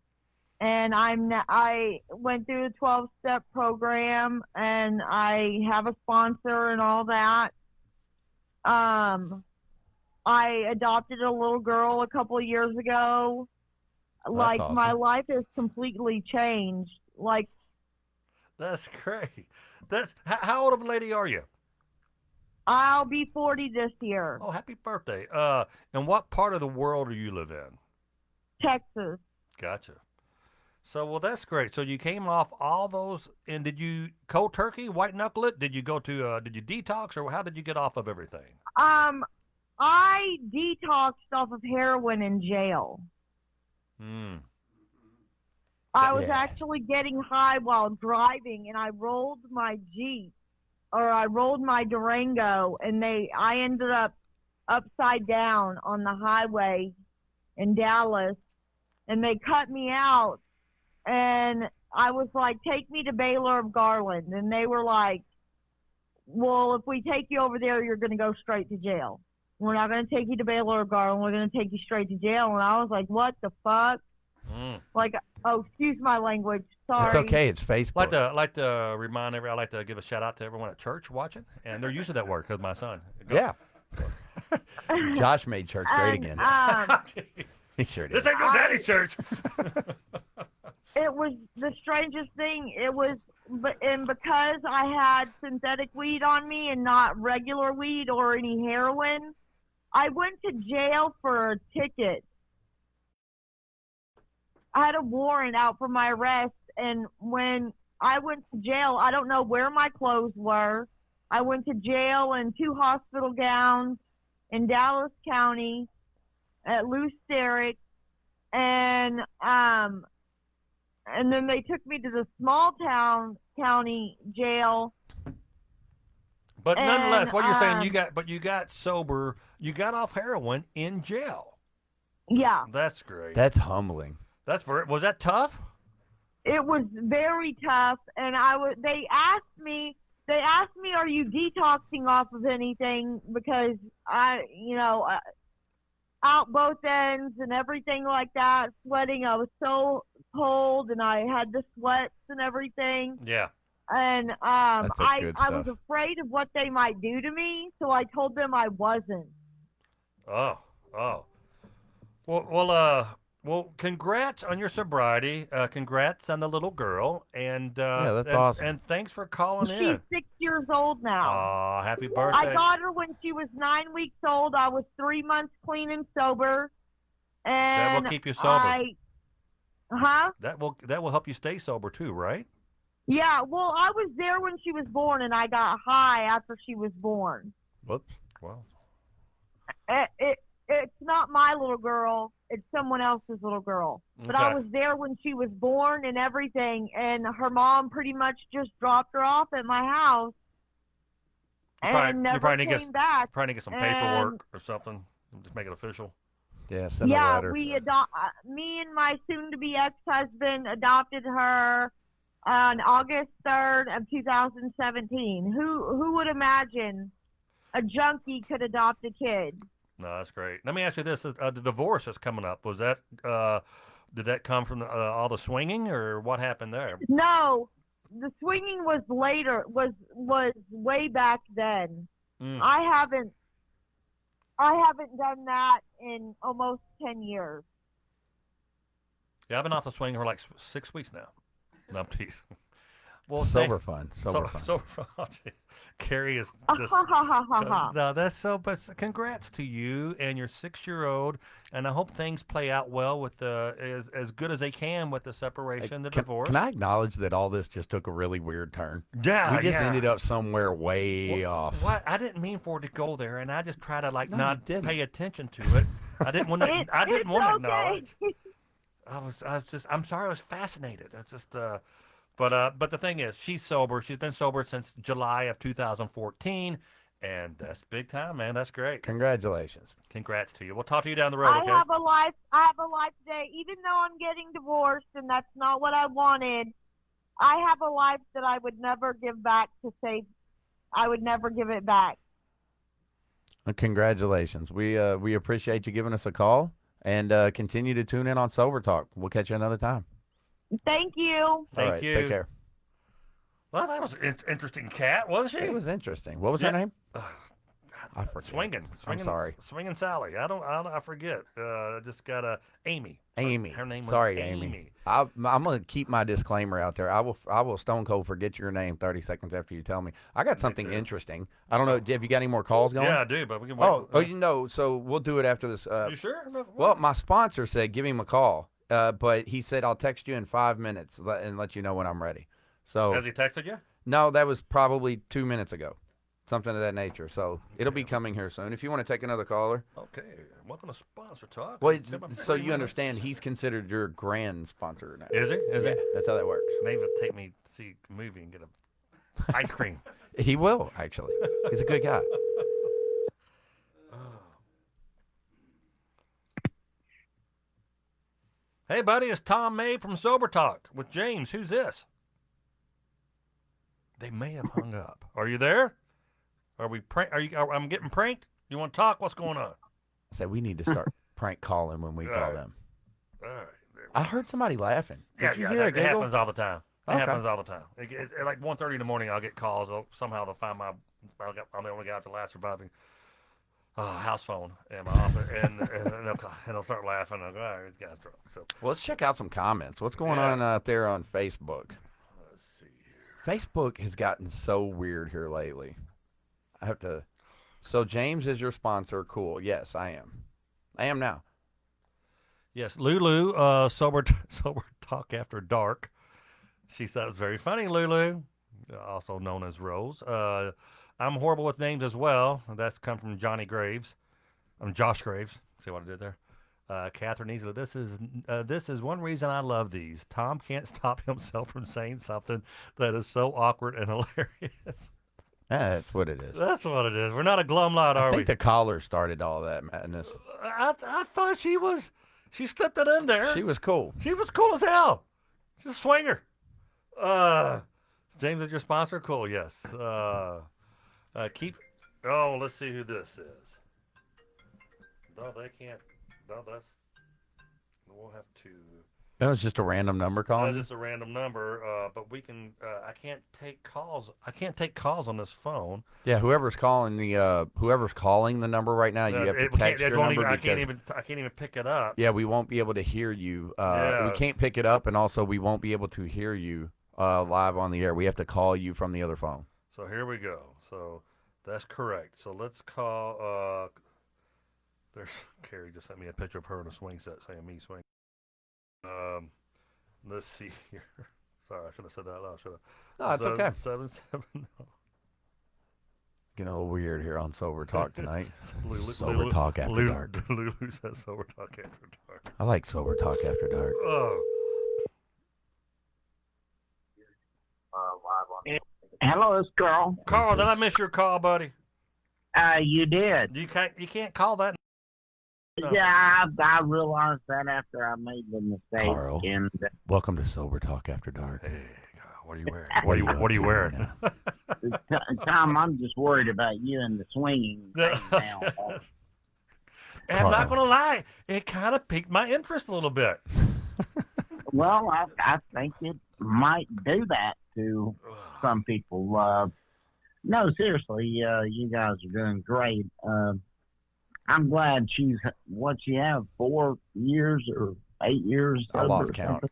And I went through the 12-step program, and I have a sponsor and all that. I adopted a little girl a couple of years ago. Like, awesome. my life has completely changed. Like, That's great. How old of a lady are you? I'll be 40 this year. Oh, happy birthday. And what part of the world do you live in? Texas. Gotcha. So, well, that's great. So you came off all those, and did you cold turkey, white knuckle it? Did you go to, did you detox, or how did you get off of everything? I detoxed off of heroin in jail. I was actually getting high while driving, and I rolled my Jeep, or I rolled my Durango, and I ended up upside down on the highway in Dallas, and they cut me out, and I was like, take me to Baylor of Garland, and they were like, well, if we take you over there, you're going to go straight to jail. We're not going to take you to Baylor of Garland. We're going to take you straight to jail. And I was like, what the fuck? Like, oh, excuse my language. Sorry. It's okay. It's Facebook. I like to remind I like to give a shout out to everyone at church watching, and they're used to that word because my son. Yeah. Josh made church great again. He sure did. This ain't no daddy's church. It was the strangest thing. And because I had synthetic weed on me and not regular weed or any heroin, I went to jail for a ticket. I had a warrant out for my arrest, and when I went to jail. I don't know where my clothes were. I went to jail in 2 hospital gowns in Dallas County at Lou Sterrick, and then they took me to the small town county jail. But nonetheless, And, what you're saying, you got sober, you got off heroin in jail. Yeah, That's great. That's humbling. Was that tough? it was very tough, and they asked me, are you detoxing off of anything? Because out both ends and everything like that, sweating. I was so cold, and I had the sweats and everything. Yeah. And That's I good was stuff. afraid of what they might do to me, so I told them I wasn't. Oh. Well, congrats on your sobriety. Congrats on the little girl, and Yeah, that's awesome. And thanks for calling in. She's 6 years old now. Aw, happy birthday. I got her when she was 9 weeks old. I was 3 months clean and sober. And That will keep you sober. That will help you stay sober too, right? Yeah, well, I was there when she was born, and I got high after she was born. Whoops. Well, It's not my little girl. It's someone else's little girl. But I Okay. was there when she was born and everything, and her mom pretty much just dropped her off at my house and never probably need to came back. Probably get some And- paperwork or something. Just make it official. Yeah, send a Yeah, letter. me and my soon-to-be ex-husband adopted her on August 3rd of 2017. Who would imagine a junkie could adopt a kid? No, that's great. Let me ask you this: the divorce is coming up. Was that did that come from all the swinging, or what happened there? No, the swinging was later. Was way back then. Mm. I haven't done that in almost 10 years. Yeah, I've been off the swing for like 6 weeks now. No, I'm teasing. Well, Sober fun. Sober fun. Sober fun. Carrie is just. No, that's so. But congrats to you and your 6-year-old, and I hope things play out well with as good as they can with the separation, the divorce. Can I acknowledge that all this just took a really weird turn? Yeah, We just yeah. ended up somewhere way off. What? I didn't mean for it to go there, and I just try to No, you not didn't. pay attention to it. I didn't want to. I didn't want to acknowledge. I'm sorry. I was fascinated. It's just. But the thing is, she's sober. She's been sober since July of 2014, and that's big time, man. That's great. Congratulations. Congrats to you. We'll talk to you down the road, I okay? have a life today. Even though I'm getting divorced and that's not what I wanted, I have a life that I would never give back to save. I would never give it back. Congratulations. We appreciate you giving us a call, and continue to tune in on Sober Talk. We'll catch you another time. Thank you. All Thank right, you. Take care. Well, that was an interesting cat, wasn't she? It was interesting. What was her Yeah. name? Ugh, I forget. Swinging. I'm sorry. Swinging Sally. I forget. I just got Amy. Amy. Her name was Sorry, Amy. I'm going to keep my disclaimer out there. I will stone cold forget your name 30 seconds after you tell me. I got something too. interesting. I don't know. Have you got any more calls going? Yeah, I do, but we can wait. So we'll do it after this. You sure? Well, my sponsor said give him a call, but he said I'll text you in 5 minutes and let you know when I'm ready. So Has he texted you? no, that was probably 2 minutes ago, something of that nature. So it'll be coming here soon. If you want to take another caller. Okay. Welcome to Sponsor Talk. Well, Give him so 3 you understand, minutes. he's considered your grand sponsor now. Is he? Is Yeah, he? that's how that works. Maybe take me to see a movie and get a ice cream. He will, actually. He's a good guy. Hey, buddy, it's Tom Mabe from Sober Talk with James. Who's this? They may have hung up. Are you there? Are we? I'm getting pranked. You want to talk? What's going on? I said we need to start prank calling when we call Alright. them. All right. I heard somebody laughing. Did you hear a It giggle? happens all the time. It Okay. happens all the time. At like 1:30 in the morning, I'll get calls. Somehow they'll find I'm the only guy at the last surviving house phone in my office, and they'll start laughing. I'll go, all right, this guy's drunk. So Well, let's check out some comments. What's going on out there on Facebook? let's see here. Facebook has gotten so weird here lately. I have to. So James is your sponsor. Cool. Yes, I am. I am now. Yes, Lulu, sober talk after dark. She said it was very funny, Lulu, also known as Rose. I'm horrible with names as well. That's come from Johnny Graves. I'm Josh Graves. See what I did there? Catherine Easley. This is one reason I love these. Tom can't stop himself from saying something that is so awkward and hilarious. That's what it is. That's what it is. We're not a glum lot, I are think we? the caller started all that madness. I thought she was. She slipped it in there. She was cool. She was cool as hell. She's a swinger. Uh, James is your sponsor. Cool. Yes. Keep. Oh, let's see who this is. No, they can't. No, that's. We'll have to. That was just a random number calling. Just a random number, but we can. I can't take calls. I can't take calls on this phone. Yeah, whoever's calling the number right now, you have to text your number I because can't even pick it up. yeah, we won't be able to hear you. We can't pick it up, and also we won't be able to hear you live on the air. We have to call you from the other phone. So here we go. So that's correct. So let's call. There's Carrie just sent me a picture of her in a swing set saying me swing. Let's see here. Sorry, I should have said that out loud. Should have. No, it's okay. 770. Getting a little weird here on Sober Talk tonight. Lulu- Sober Lulu- Talk After Lulu- Dark. Lulu says Sober Talk After Dark. I like Sober Talk After Dark. Oh. Hello, it's Carl. Carl, did I miss your call, buddy? You did. You can't call that. No. Yeah, I realized that after I made the mistake. Carl. And Welcome to Sober Talk After Dark. Hey, Carl, what are you wearing? What are you wearing? Tom, I'm just worried about you and the swinging thing now. And I'm not going to lie, it kind of piqued my interest a little bit. Well, I think it might do that to some people. No, seriously, you guys are doing great. I'm glad she have 4 years or 8 years? I lost count.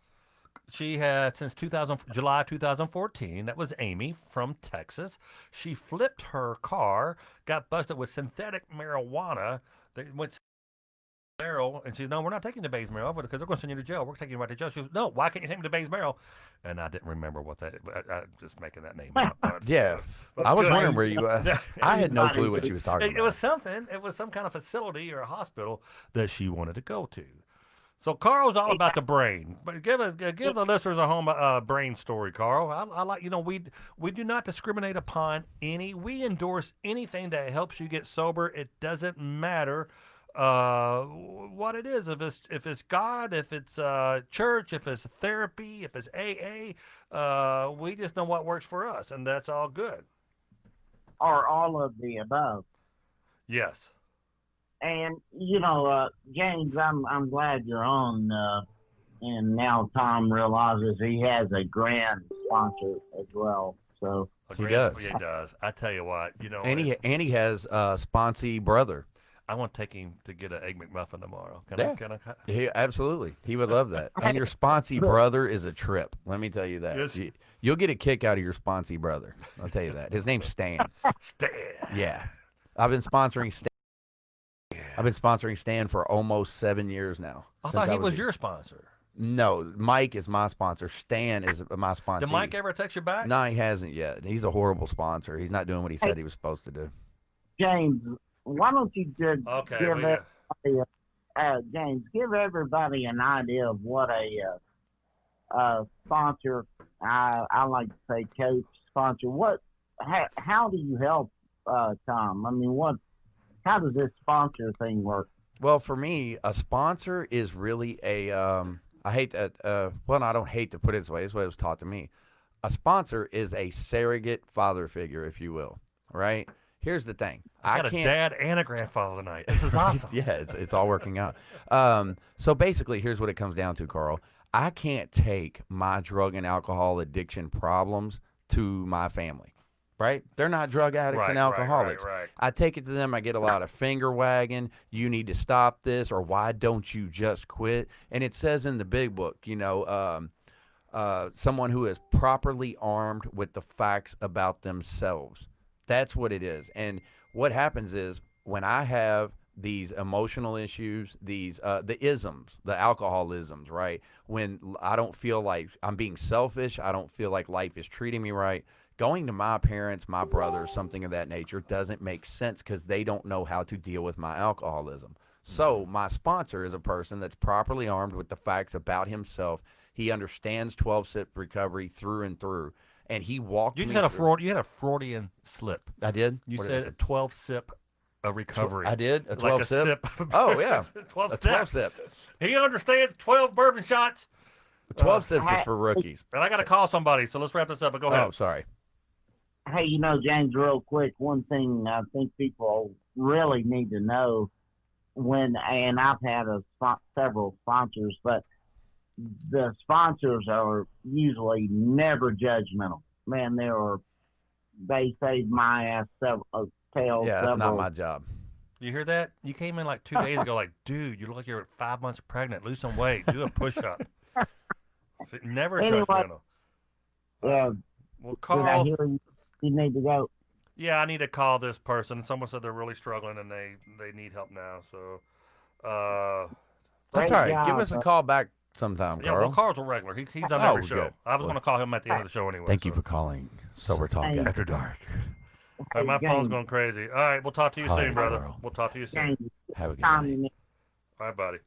She had since July 2014. That was Amy from Texas. She flipped her car, got busted with synthetic marijuana. They went Merrill, and she said, "No, we're not taking you to Bays Merrill because they're going to send you to jail. We're taking you right to jail." She goes, "No, why can't you take me to Bays Merrill?" And I didn't remember what that. I'm just making that name up. Yeah, I was wondering where you. I had no clue what she was talking about. It was something. It was some kind of facility or a hospital that she wanted to go to. So Carl's all about the brain. But give the listeners at home a brain story, Carl. I like we do not discriminate upon any. We endorse anything that helps you get sober. It doesn't matter what it is. If it's God, if it's church, if it's therapy, if it's AA, we just know what works for us, and that's all good. Or all of the above. Yes. And James, I'm glad you're on. And now Tom realizes he has a grand sponsor as well. So he does. Yeah, he does. I tell you what, And he has a sponsee brother. I want to take him to get an Egg McMuffin tomorrow. Can I? He, absolutely. He would love that. And your sponsee brother is a trip. Let me tell you that. Yes. You'll get a kick out of your sponsee brother. I'll tell you that. His name's Stan. Stan. Yeah. I've been sponsoring Stan. I've been sponsoring Stan for almost 7 years now. I thought he was your sponsor. No, Mike is my sponsor. Stan is my sponsor. Did Mike ever text you back? No, he hasn't yet. He's a horrible sponsor. He's not doing what he said he was supposed to do. James, why don't you just James, give everybody an idea of what a sponsor, I like to say coach, sponsor, how do you help Tom? I mean, how does this sponsor thing work? Well, for me, a sponsor is really I hate that, I don't hate to put it this way. This is what it was taught to me. A sponsor is a surrogate father figure, if you will, right? Here's the thing. I got a dad and a grandfather tonight. This is awesome. Yeah, it's all working out. So basically, here's what it comes down to, Carl. I can't take my drug and alcohol addiction problems to my family, right? They're not drug addicts and alcoholics. Right. I take it to them. I get a lot of finger wagging. You need to stop this, or why don't you just quit? And it says in the big book, someone who is properly armed with the facts about themselves. That's what it is. And what happens is when I have these emotional issues, these the isms, the alcoholisms, right? When I don't feel like I'm being selfish, I don't feel like life is treating me right. Going to my parents, my brothers, something of that nature doesn't make sense because they don't know how to deal with my alcoholism. So my sponsor is a person that's properly armed with the facts about himself. He understands 12-step recovery through and through, and he walked You me just had a through. You had a Freudian slip. I did. You What did I said say? a 12-sip of recovery. I did a like 12 a sip. sip. Oh yeah, 12 a steps. 12 sip. He understands 12 bourbon shots. 12 sips is Hey, for rookies. And I got to call somebody, so let's wrap this up. But go ahead. Oh, sorry. hey, James, real quick, one thing I think people really need to know and I've had several sponsors, but the sponsors are usually never judgmental. Man, they saved my ass tail Yeah, that's not several. my job. You hear that? You came in like 2 days ago, like, dude, you look like you're 5 months pregnant. Lose some weight. Do a push-up. Never Anyway, judgmental. Yeah, Well, did I Carl. hear you need to go? Yeah, I need to call this person. Someone said they're really struggling and they need help now. So, That's Great all right. Give job, us a call back sometime, yeah, Carl. well, Carl's a regular. He's on Oh, every show. good. I was Well, going to call him at the end of the show anyway. Thank you so. for calling Sober Talk Hey. After Dark. All right, my phone's going crazy. All right, we'll talk to you Hi, soon, brother. Carl. We'll talk to you soon. James, Have a good Tom, night. All right, buddy.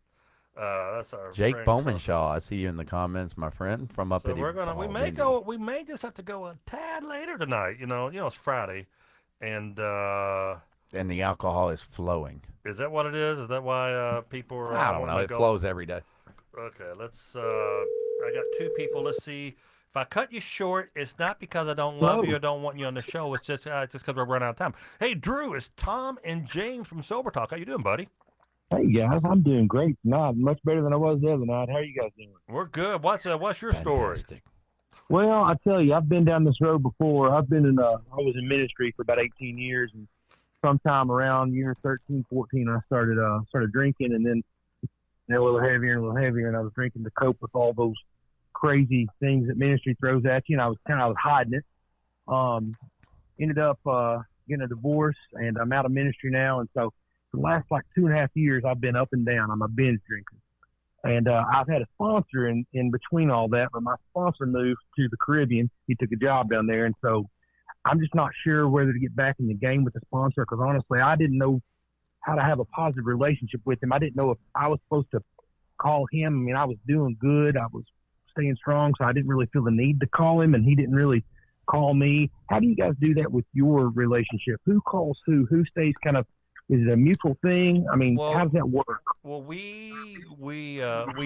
That's our Jake friend Bowman Carl. Shaw, I see you in the comments, my friend, from up So in we're gonna. We may Indian. go. We may just have to go a tad later tonight. It's Friday, and And the alcohol is flowing. is that what it is? Is that why people are? I don't wanting know. to It go? flows every day. Okay, let's. I got 2 people. Let's see. If I cut you short, it's not because I don't love you or don't want you on the show. It's just because we're running out of time. Hey, Drew, it's Tom and James from Sober Talk. How you doing, buddy? Hey guys, I'm doing great tonight, much better than I was the other night. How are you guys doing? We're good. What's your story? Fantastic. Well, I tell you, I've been down this road before. I was in ministry for about 18 years, and sometime around year 13, 14, I started drinking, and then a little heavier and a little heavier, and I was drinking to cope with all those crazy things that ministry throws at you, and I was hiding it. Ended up getting a divorce, and I'm out of ministry now, and so for the last like 2.5 years, I've been up and down. I'm a binge drinker. And I've had a sponsor in between all that, but my sponsor moved to the Caribbean. He took a job down there. And so I'm just not sure whether to get back in the game with the sponsor because honestly, I didn't know how to have a positive relationship with him. I didn't know if I was supposed to call him. I mean, I was doing good. I was staying strong, so I didn't really feel the need to call him, and he didn't really call me. How do you guys do that with your relationship? Who calls who? Who stays kind of – is it a mutual thing? I mean, Well, how does that work? Well, we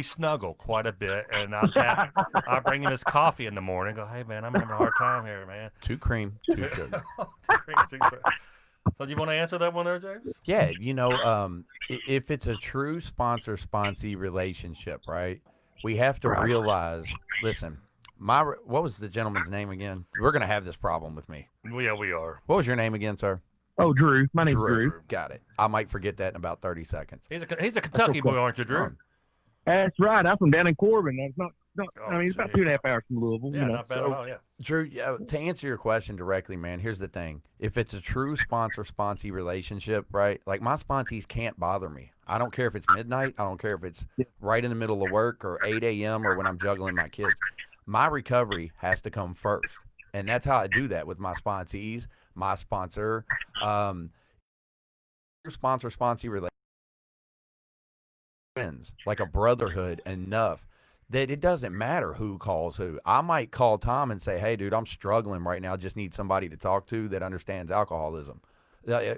snuggle quite a bit, and I bring him his coffee in the morning. Go, hey man, I'm having a hard time here, man. 2 cream, 2 sugar. So do you want to answer that one there, James? Yeah, if it's a true sponsor-sponsee relationship, right, we have to realize, listen, what was the gentleman's name again? We're going to have this problem with me. Yeah, we are. What was your name again, sir? Oh, Drew. My name's Drew. Got it. I might forget that in about 30 seconds. He's a Kentucky boy, aren't you, Drew? That's right. I'm from down in Corbin. That's not. Oh, I mean, it's about geez. 2.5 hours from Louisville. Yeah, not bad at all. Yeah. Drew, to answer your question directly, man, here's the thing. If it's a true sponsor-sponsee relationship, right, like my sponsees can't bother me. I don't care if it's midnight. I don't care if it's right in the middle of work or 8 a.m. or when I'm juggling my kids. My recovery has to come first. And that's how I do that with my sponsees, my sponsor. Sponsor-sponsee relationship, friends, like a brotherhood enough that it doesn't matter who calls who. I might call Tom and say, hey, dude, I'm struggling right now. Just need somebody to talk to that understands alcoholism. Yeah.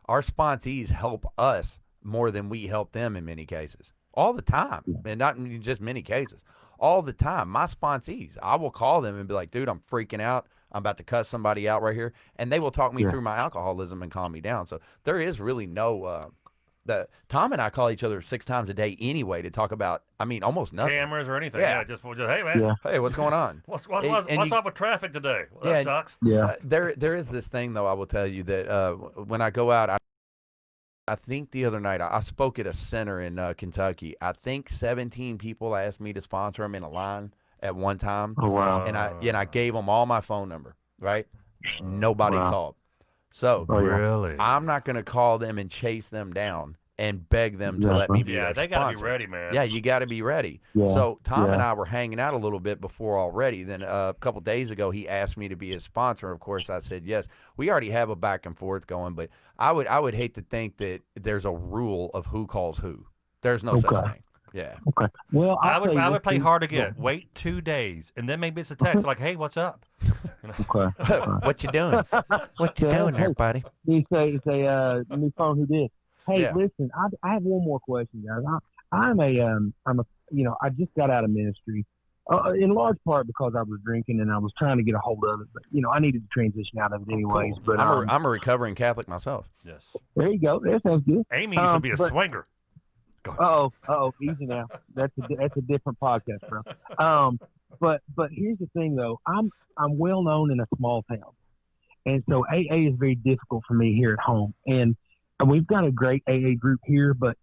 Our sponsees help us more than we help them in many cases. All the time. And not in just many cases. All the time. My sponsees, I will call them and be like, dude, I'm freaking out. I'm about to cuss somebody out right here. And they will talk me through my alcoholism and calm me down. So there is really no Tom and I call each other 6 times a day anyway to talk about, almost nothing. Cameras or anything. Yeah. Yeah, just hey man. Yeah. Hey, what's going on? What's And up with traffic today? Well, that sucks. Yeah. There is this thing, though, I will tell you that when I go out, I think the other night I spoke at a center in Kentucky. I think 17 people asked me to sponsor them in a line at one time. Oh, wow. And I gave them all my phone number, right? Nobody Wow. called. So Oh, yeah. Really? I'm not going to call them and chase them down and beg them to let me be Yeah, their they got to be sponsor. ready, man. Yeah, you got to be ready. Yeah. So Tom and Yeah. I were hanging out a little bit before already. Then a couple days ago, he asked me to be his sponsor. Of course, I said yes. We already have a back and forth going, but I would hate to think that there's a rule of who calls who. There's no such Okay. thing. Yeah. Okay. Well, I I'll tell you would this, play Steve. hard to get. Wait 2 days, and then maybe it's a text like, "Hey, what's up?" You know? Okay. What you doing? What you doing there, buddy? You say, new phone, who did? Hey, Yeah. listen, I have one more question, guys. I'm a, I just got out of ministry, in large part because I was drinking and I was trying to get a hold of it, but I needed to transition out of it anyways. Cool. But I'm a recovering Catholic myself. Yes. there you go. That sounds good. Amy used to be a but- swinger. Go ahead. Easy now. That's a different podcast, bro. But here's the thing though. I'm well known in a small town, and so AA is very difficult for me here at home. And we've got a great AA group here, but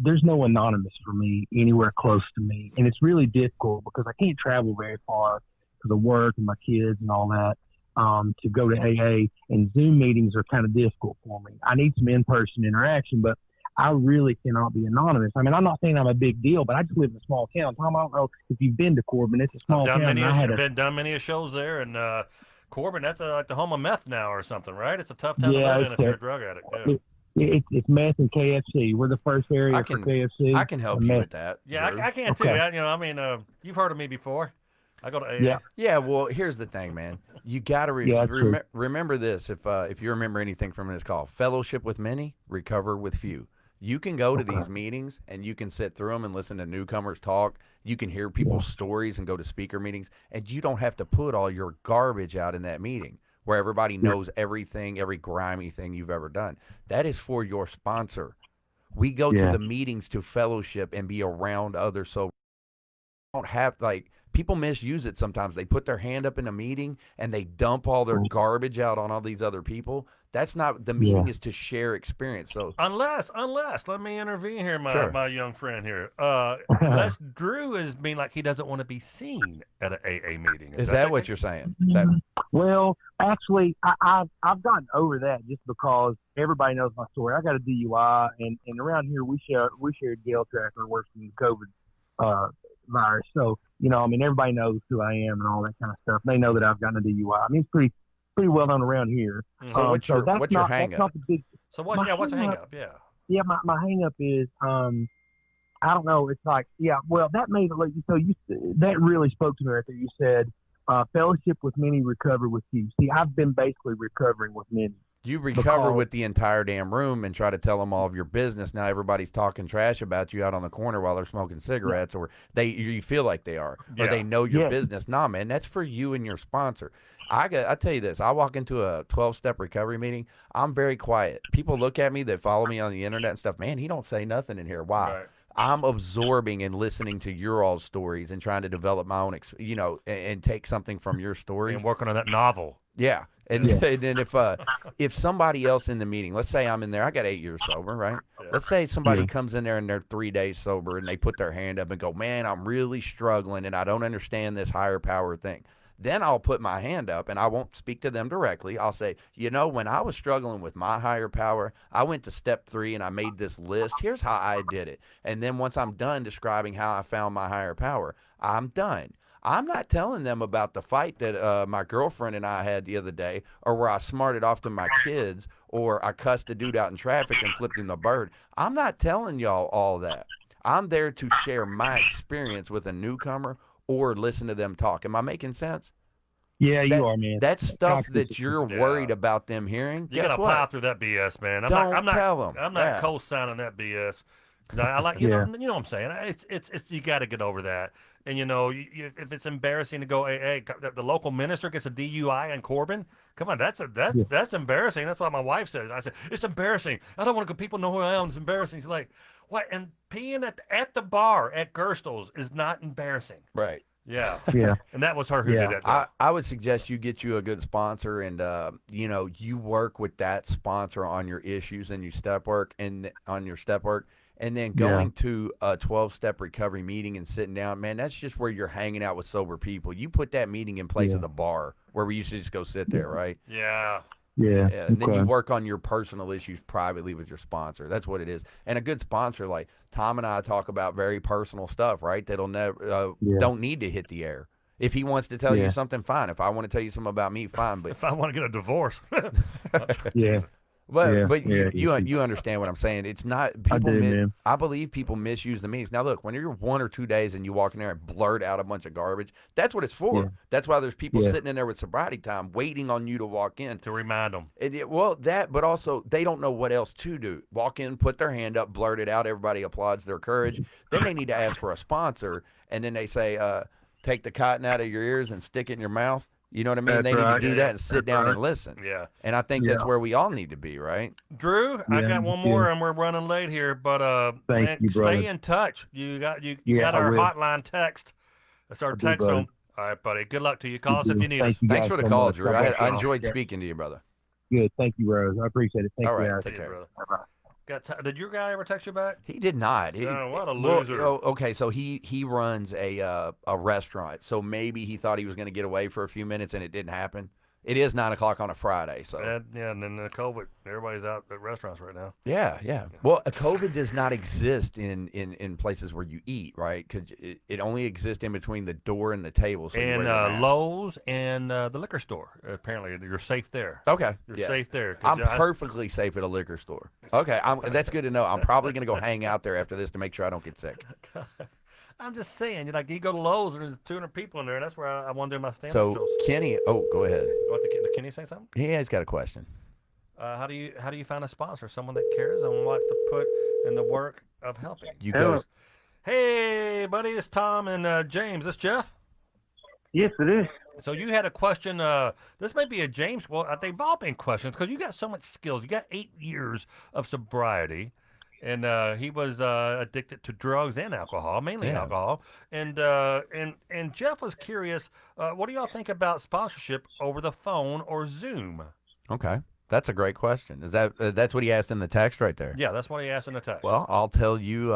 there's no anonymous for me anywhere close to me, and it's really difficult because I can't travel very far because of work and my kids and all that. To go to AA, and Zoom meetings are kind of difficult for me. I need some in-person interaction, but I really cannot be anonymous. I mean, I'm not saying I'm a big deal, but I just live in a small town. Tom, I don't know if you've been to Corbin. It's a small I've town. done many shows there, and Corbin, that's like the home of meth now or something, right? It's a tough town to Yeah, live in if you're a drug addict. Yeah. It's meth and KFC. We're the first area for KFC. I can help you meth. with that. Yeah, Drew. I can too. Okay. You've heard of me before. I go to AA. Yeah. Yeah, well, here's the thing, man. You got to true. remember this. If you remember anything from this call, fellowship with many, recover with few. You can go to these meetings and you can sit through them and listen to newcomers talk. You can hear people's stories and go to speaker meetings, and you don't have to put all your garbage out in that meeting where everybody knows everything, every grimy thing you've ever done. That is for your sponsor. We go to the meetings to fellowship and be around others. So don't have people misuse it sometimes. They put their hand up in a meeting and they dump all their garbage out on all these other people. That's not the meeting. Is to share experience. So unless let me intervene here, my young friend here. Unless Drew is being like he doesn't want to be seen at an AA meeting. Is that what you're saying? Well, actually, I've gotten over that just because everybody knows my story. I got a DUI, and around here we share a jail tracker works in the COVID virus. So everybody knows who I am and all that kind of stuff. They know that I've gotten a DUI. I mean, it's pretty well known around here. So what's your hang up? So what's a hang up? Yeah. Yeah, my hang up is I don't know. It's like well, that made it so that really spoke to me right there. You said fellowship with many, recover with few. See, I've been basically recovering with many. You recover with the entire damn room and try to tell them all of your business. Now everybody's talking trash about you out on the corner while they're smoking cigarettes, or you feel like they are, or they know your business. Nah, man, that's for you and your sponsor. I tell you this, I walk into a 12-step recovery meeting, I'm very quiet. People look at me that follow me on the internet and stuff, man, he don't say nothing in here. Why? Right. I'm absorbing and listening to your all stories and trying to develop my own, and take something from your stories. And working on that novel. Yeah. And then if somebody else in the meeting, let's say I'm in there, I got 8 years sober, right? Yeah. Let's say somebody comes in there and they're 3 days sober and they put their hand up and go, man, I'm really struggling and I don't understand this higher power thing. Then I'll put my hand up and I won't speak to them directly. I'll say, when I was struggling with my higher power, I went to step 3 and I made this list. Here's how I did it. And then once I'm done describing how I found my higher power, I'm done. I'm not telling them about the fight that my girlfriend and I had the other day, or where I smarted off to my kids, or I cussed a dude out in traffic and flipped him the bird. I'm not telling y'all all that. I'm there to share my experience with a newcomer or listen to them talk. Am I making sense? Yeah, you are, man. That stuff that you're worried about them hearing, you gotta plow through that BS, man. Don't tell them. I'm not co-signing that BS. I like you know what I'm saying. It's you got to get over that. And if it's embarrassing to go, hey, the local minister gets a DUI in Corbin. Come on, that's embarrassing. That's why my wife says. I said it's embarrassing. I don't want people to know who I am. It's embarrassing. She's like, what? And peeing at the bar at Gerstl's is not embarrassing. Right. Yeah. Yeah. And that was her who did that. I would suggest you get you a good sponsor, and you work with that sponsor on your issues and your step work, and then going to a 12-step recovery meeting and sitting down, man, that's just where you're hanging out with sober people. You put that meeting in place of the bar where we used to just go sit there, right? Yeah. Yeah. Yeah, and then you Okay. work on your personal issues privately with your sponsor. That's what it is. And a good sponsor, like Tom and I talk about very personal stuff, right? That'll never Yeah. don't need to hit the air. If he wants to tell you Yeah. something, fine. If I want to tell you something about me, fine. But If I want to get a divorce. I'm Yeah. teasing. But Yeah. but Yeah. you understand what I'm saying. It's not I people. do, man. I believe people misuse the meetings. Now look, when you're 1 or 2 days and you walk in there and blurt out a bunch of garbage, that's what it's for. Yeah. That's why there's people Yeah. sitting in there with sobriety time, waiting on you to walk in. To remind them. Well, that, but also they don't know what else to do. Walk in, put their hand up, blurt it out. Everybody applauds their courage. Then they need to ask for a sponsor, and then they say, "Take the cotton out of your ears and stick it in your mouth." You know what I mean? That's They need right. to do that and sit That's down right. and listen. Yeah. And I think that's where we all need to be, right? Drew, I Yeah, got one more, yeah. and we're running late here, but Thank man, you, brother. stay in touch. You got Yeah, got I our will. hotline text. That's our I do, text buddy. phone. All right, buddy. Good luck to you. Call us if you need Thank us. you Thanks guys for the so call, much. Drew. God I bless y'all. enjoyed Yeah. speaking to you, brother. Good. Thank you, Rose. I appreciate it. Thank All you, right, guys. take See you, care. brother. Did your guy ever text you back? He did not. Oh, what a Well, loser. okay, so he runs a restaurant, so maybe he thought he was going to get away for a few minutes and it didn't happen. It is 9 o'clock on a Friday, so Yeah, and then the COVID, everybody's out at restaurants right now. yeah. Well, COVID does not exist in places where you eat, right? Because it only exists in between the door and the table. So you And wear your mask. Lowe's and the liquor store. Apparently, you're safe there. Okay, You're yeah. safe there. 'Cause I'm perfectly safe at a liquor store. Okay, that's good to know. I'm probably going to go hang out there after this to make sure I don't get sick. I'm just saying, like you go to Lowe's and there's 200 people in there, and that's where I want to do my stand-up So shows. Kenny, go ahead. What the Kenny say something? Yeah, he's got a question. How do you find a sponsor, someone that cares and wants to put in the work of helping? You Hello. go. Hey, buddy, it's Tom and James. This Jeff. Yes, it is. So you had a question. This may be a James. Well, they've all been questions because you got so much skills. You got 8 years of sobriety, and he was addicted to drugs and alcohol, mainly Yeah. alcohol. And Jeff was curious. What do y'all think about sponsorship over the phone or Zoom? Okay, that's a great question. Is that's what he asked in the text right there? Yeah, that's what he asked in the text. Well, I'll tell you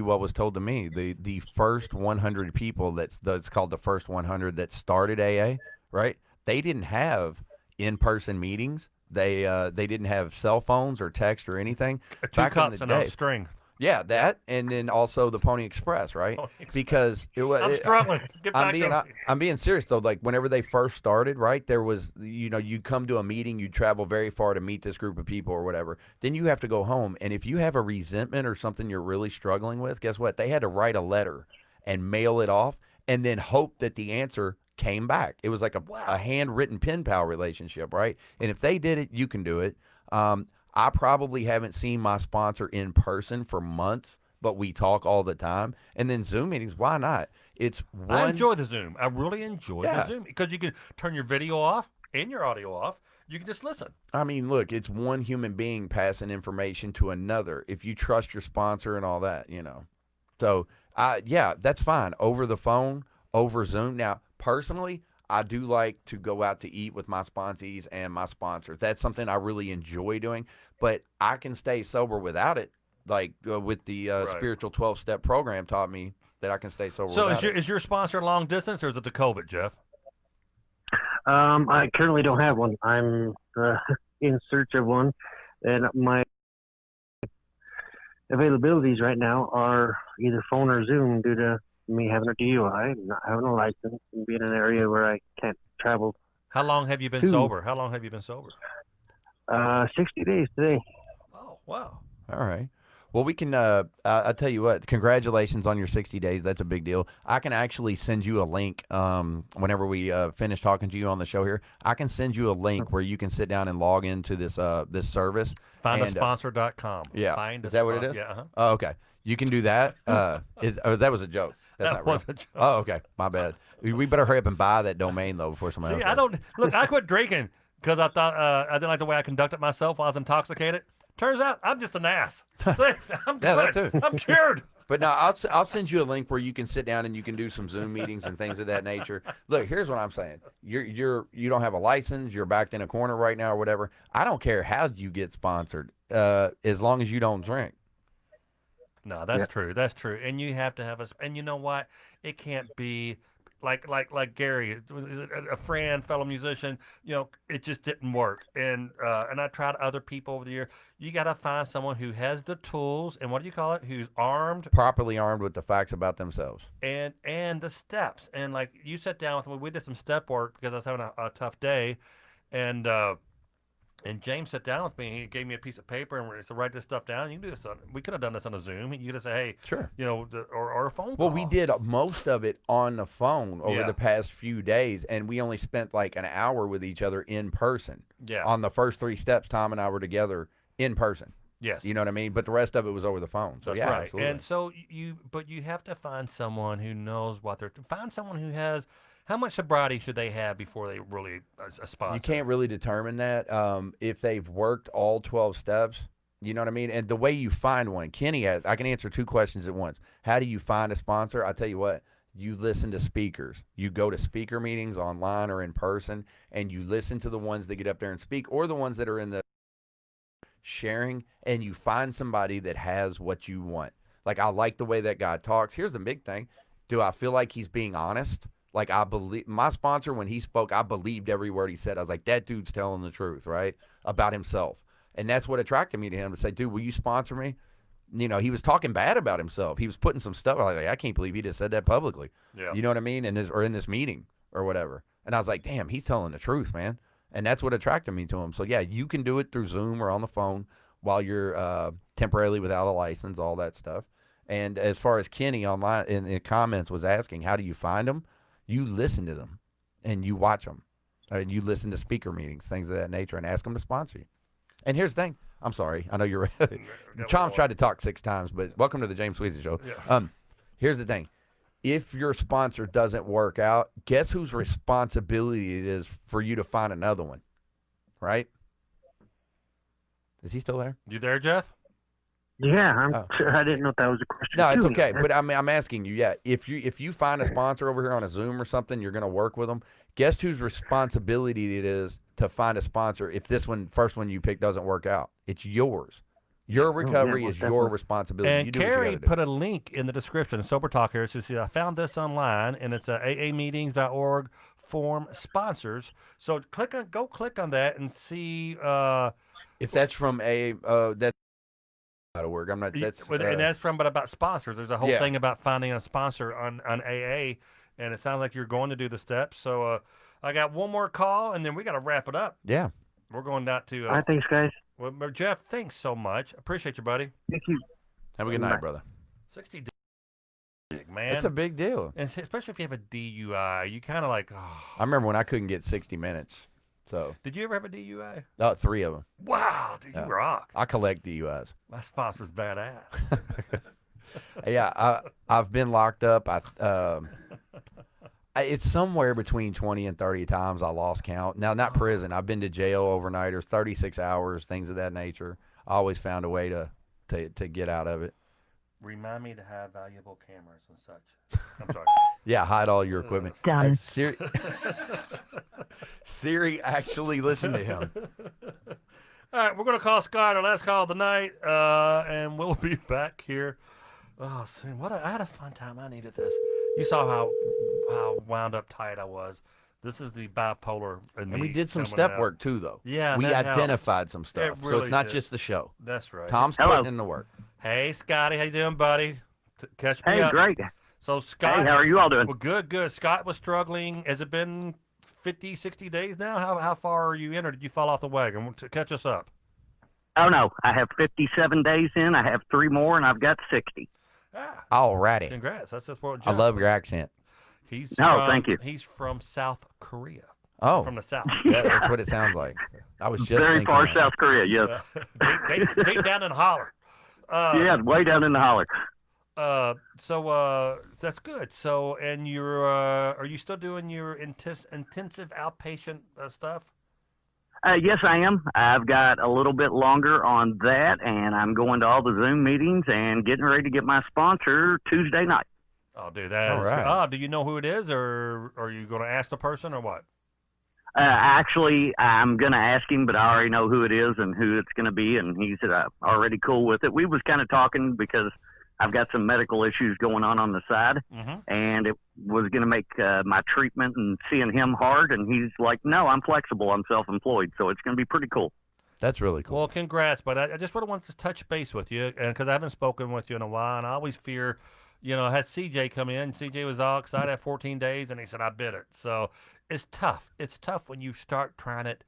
what was told to me. The first 100 people that's called the first 100 that started AA, right? They didn't have in-person meetings. They didn't have cell phones or text or anything. Two back in cups the and a day. string. Yeah, that, and then also the Pony Express, right? Pony Express. Because it was. I'm struggling. Get back I'm being serious though. Like whenever they first started, right? There was, you'd come to a meeting, you'd travel very far to meet this group of people or whatever. Then you have to go home, and if you have a resentment or something you're really struggling with, guess what? They had to write a letter and mail it off, and then hope that the answer came back. It was like a handwritten pen pal relationship, right? And if they did it, you can do it. I probably haven't seen my sponsor in person for months, but we talk all the time. And then Zoom meetings, why not? It's one. I enjoy the Zoom. I really enjoy Yeah. the Zoom because you can turn your video off and your audio off. You can just listen. I mean, look, it's one human being passing information to another. If you trust your sponsor and all that, So, yeah, that's fine. Over the phone, over Zoom. Now, personally, I do like to go out to eat with my sponsees and my sponsors. That's something I really enjoy doing, but I can stay sober without it. Like with the Right. spiritual 12-step program taught me that I can stay sober So without it. is your sponsor long distance or is it the COVID, Jeff? I currently don't have one. I'm in search of one, and my availabilities right now are either phone or Zoom due to me having a DUI, not having a license, and being in an area where I can't travel. How long have you been 2. sober? How long have you been sober? 60 days today. Oh, wow. All right. Well, we can. I'll tell you what. Congratulations on your 60 days. That's a big deal. I can actually send you a link. Whenever we finish talking to you on the show here, I can send you a link where you can sit down and log into this service. Findasponsor.com. Yeah. Is that what it is? Yeah. Uh-huh. Oh, okay. You can do that. That was a joke. That's That not real. was a joke. Oh, okay. My bad. We better hurry up and buy that domain though before somebody See, else I does. don't look. I quit drinking because I thought I didn't like the way I conducted myself while I was intoxicated. Turns out I'm just an ass. I'm Yeah, that good. too. I'm cured. But no, I'll send you a link where you can sit down and you can do some Zoom meetings and things of that nature. Look, here's what I'm saying. You don't have a license. You're backed in a corner right now or whatever. I don't care how you get sponsored, as long as you don't drink. No, that's true. That's true. And you have to have and you know what? It can't be like Gary, a friend, fellow musician. It just didn't work. And I tried other people over the year. You got to find someone who has the tools and what do you call it? Who's armed, Properly armed with the facts about themselves. and the steps. And like you sat down with me, we did some step work because I was having a tough day, and. And James sat down with me. And he gave me a piece of paper and we said, "Write this stuff down. You can do this. We could have done this on a Zoom. You could have said, "Hey, Sure." or a phone call." Well, we did most of it on the phone over Yeah. the past few days, and we only spent like an hour with each other in person. Yeah. On the first 3 steps, Tom and I were together in person. Yes. You know what I mean? But the rest of it was over the phone. So That's yeah, right. absolutely. And so but you have to find someone who knows what find someone who has. How much sobriety should they have before they really a sponsor? You can't really determine that if they've worked all 12 steps. You know what I mean? And the way you find one, Kenny has. I can answer 2 questions at once. How do you find a sponsor? I tell you what. You listen to speakers. You go to speaker meetings online or in person, and you listen to the ones that get up there and speak, or the ones that are in the sharing, and you find somebody that has what you want. Like, I like the way that guy talks. Here's the big thing. Do I feel like he's being honest? Like, I believe my sponsor, when he spoke, I believed every word he said. I was like, that dude's telling the truth, right? About himself. And that's what attracted me to him, to say, dude, will you sponsor me? He was talking bad about himself. He was putting some stuff. I was like, I can't believe he just said that publicly. Yeah. You know what I mean? Or in this meeting or whatever. And I was like, damn, he's telling the truth, man. And that's what attracted me to him. So, yeah, you can do it through Zoom or on the phone while you're temporarily without a license, all that stuff. And as far as Kenny online in the comments was asking, how do you find them? You listen to them, and you watch them, and you listen to speaker meetings, things of that nature, and ask them to sponsor you. And here's the thing. I'm sorry. I know you're Chom's tried to talk 6 times, but welcome to the James Sweezy Show. Yeah. Here's the thing. If your sponsor doesn't work out, guess whose responsibility it is for you to find another one, right? Is he still there? You there, Jeff? Yeah, I didn't know if that was a question. No, it's too. okay. But I'm asking you, yeah. If you find a sponsor over here on a Zoom or something, you're going to work with them. Guess whose responsibility it is to find a sponsor if this first one you pick doesn't work out? It's yours. Your recovery is your responsibility. And you do what you Carrie gotta do. put a link in the description, Sober Talk here. She said, I found this online, and it's aameetings.org form sponsors. So go click on that and see. If that's from that's out of work. I'm not. That's and that's but about sponsors. There's a whole Yeah. thing about finding a sponsor on AA, and it sounds like you're going to do the steps. So I got one more call, and then we got to wrap it up. yeah. We're going down to. All right, thanks, guys. Well, Jeff, thanks so much. Appreciate you, buddy. Thank you. Have a good night, brother. 60 days, man. It's a big deal. And especially if you have a DUI, you kind of like. Oh. I remember when I couldn't get 60 minutes. So. Did you ever have a DUI? 3 of them. Wow, dude, you rock. I collect DUIs. My sponsor's badass. Yeah, I've been locked up. It's somewhere between 20 and 30 times I lost count. Now, not prison. I've been to jail overnighters, 36 hours, things of that nature. I always found a way to get out of it. Remind me to have valuable cameras and such. I'm sorry. Yeah, hide all your equipment. Done. Siri actually listened to him. All right, we're going to call Scott our last call of the night, and we'll be back here. Oh, soon. I had a fun time. I needed this. You saw how wound up tight I was. This is the bipolar. And we did some step work too, though. Yeah, we that identified some stuff, It so really it's not did. just the show. That's right. Tom's Hello. putting in the work. Hey, Scotty, how you doing, buddy? Catch me Hey, up. great. So Scott. Hey, how are you all doing? Well, good. Scott was struggling. Has it been 50, 60 days now? How far are you in, or did you fall off the wagon? Catch us up. Oh, no. I have 57 days in. I have 3 more, and I've got 60. Ah, Alrighty. congrats. That's just what I love your accent. He's Thank you. He's from South Korea. Oh, From the South. yeah, that's what it sounds like. I was just Very thinking far that. South Korea, yes. Deep down in the holler. Yeah, way down in the holler. So that's good. So, and you're are you still doing your intensive outpatient stuff? Yes, I am. I've got a little bit longer on that, and I'm going to all the Zoom meetings and getting ready to get my sponsor Tuesday night. Oh, dude, that All is right. Oh, do you know who it is, or are you going to ask the person, or what? Actually, I'm going to ask him, but I already know who it is and who it's going to be, and he's already cool with it. We was kind of talking because I've got some medical issues going on the side, and it was going to make my treatment and seeing him hard. And he's like, no, I'm flexible. I'm self-employed. So it's going to be pretty cool. That's really cool. Well, congrats. But I just wanted to touch base with you because I haven't spoken with you in a while. And I always fear, I had CJ come in. CJ was all excited at 14 days, and he said, I bid it. So it's tough. It's tough when you start trying it.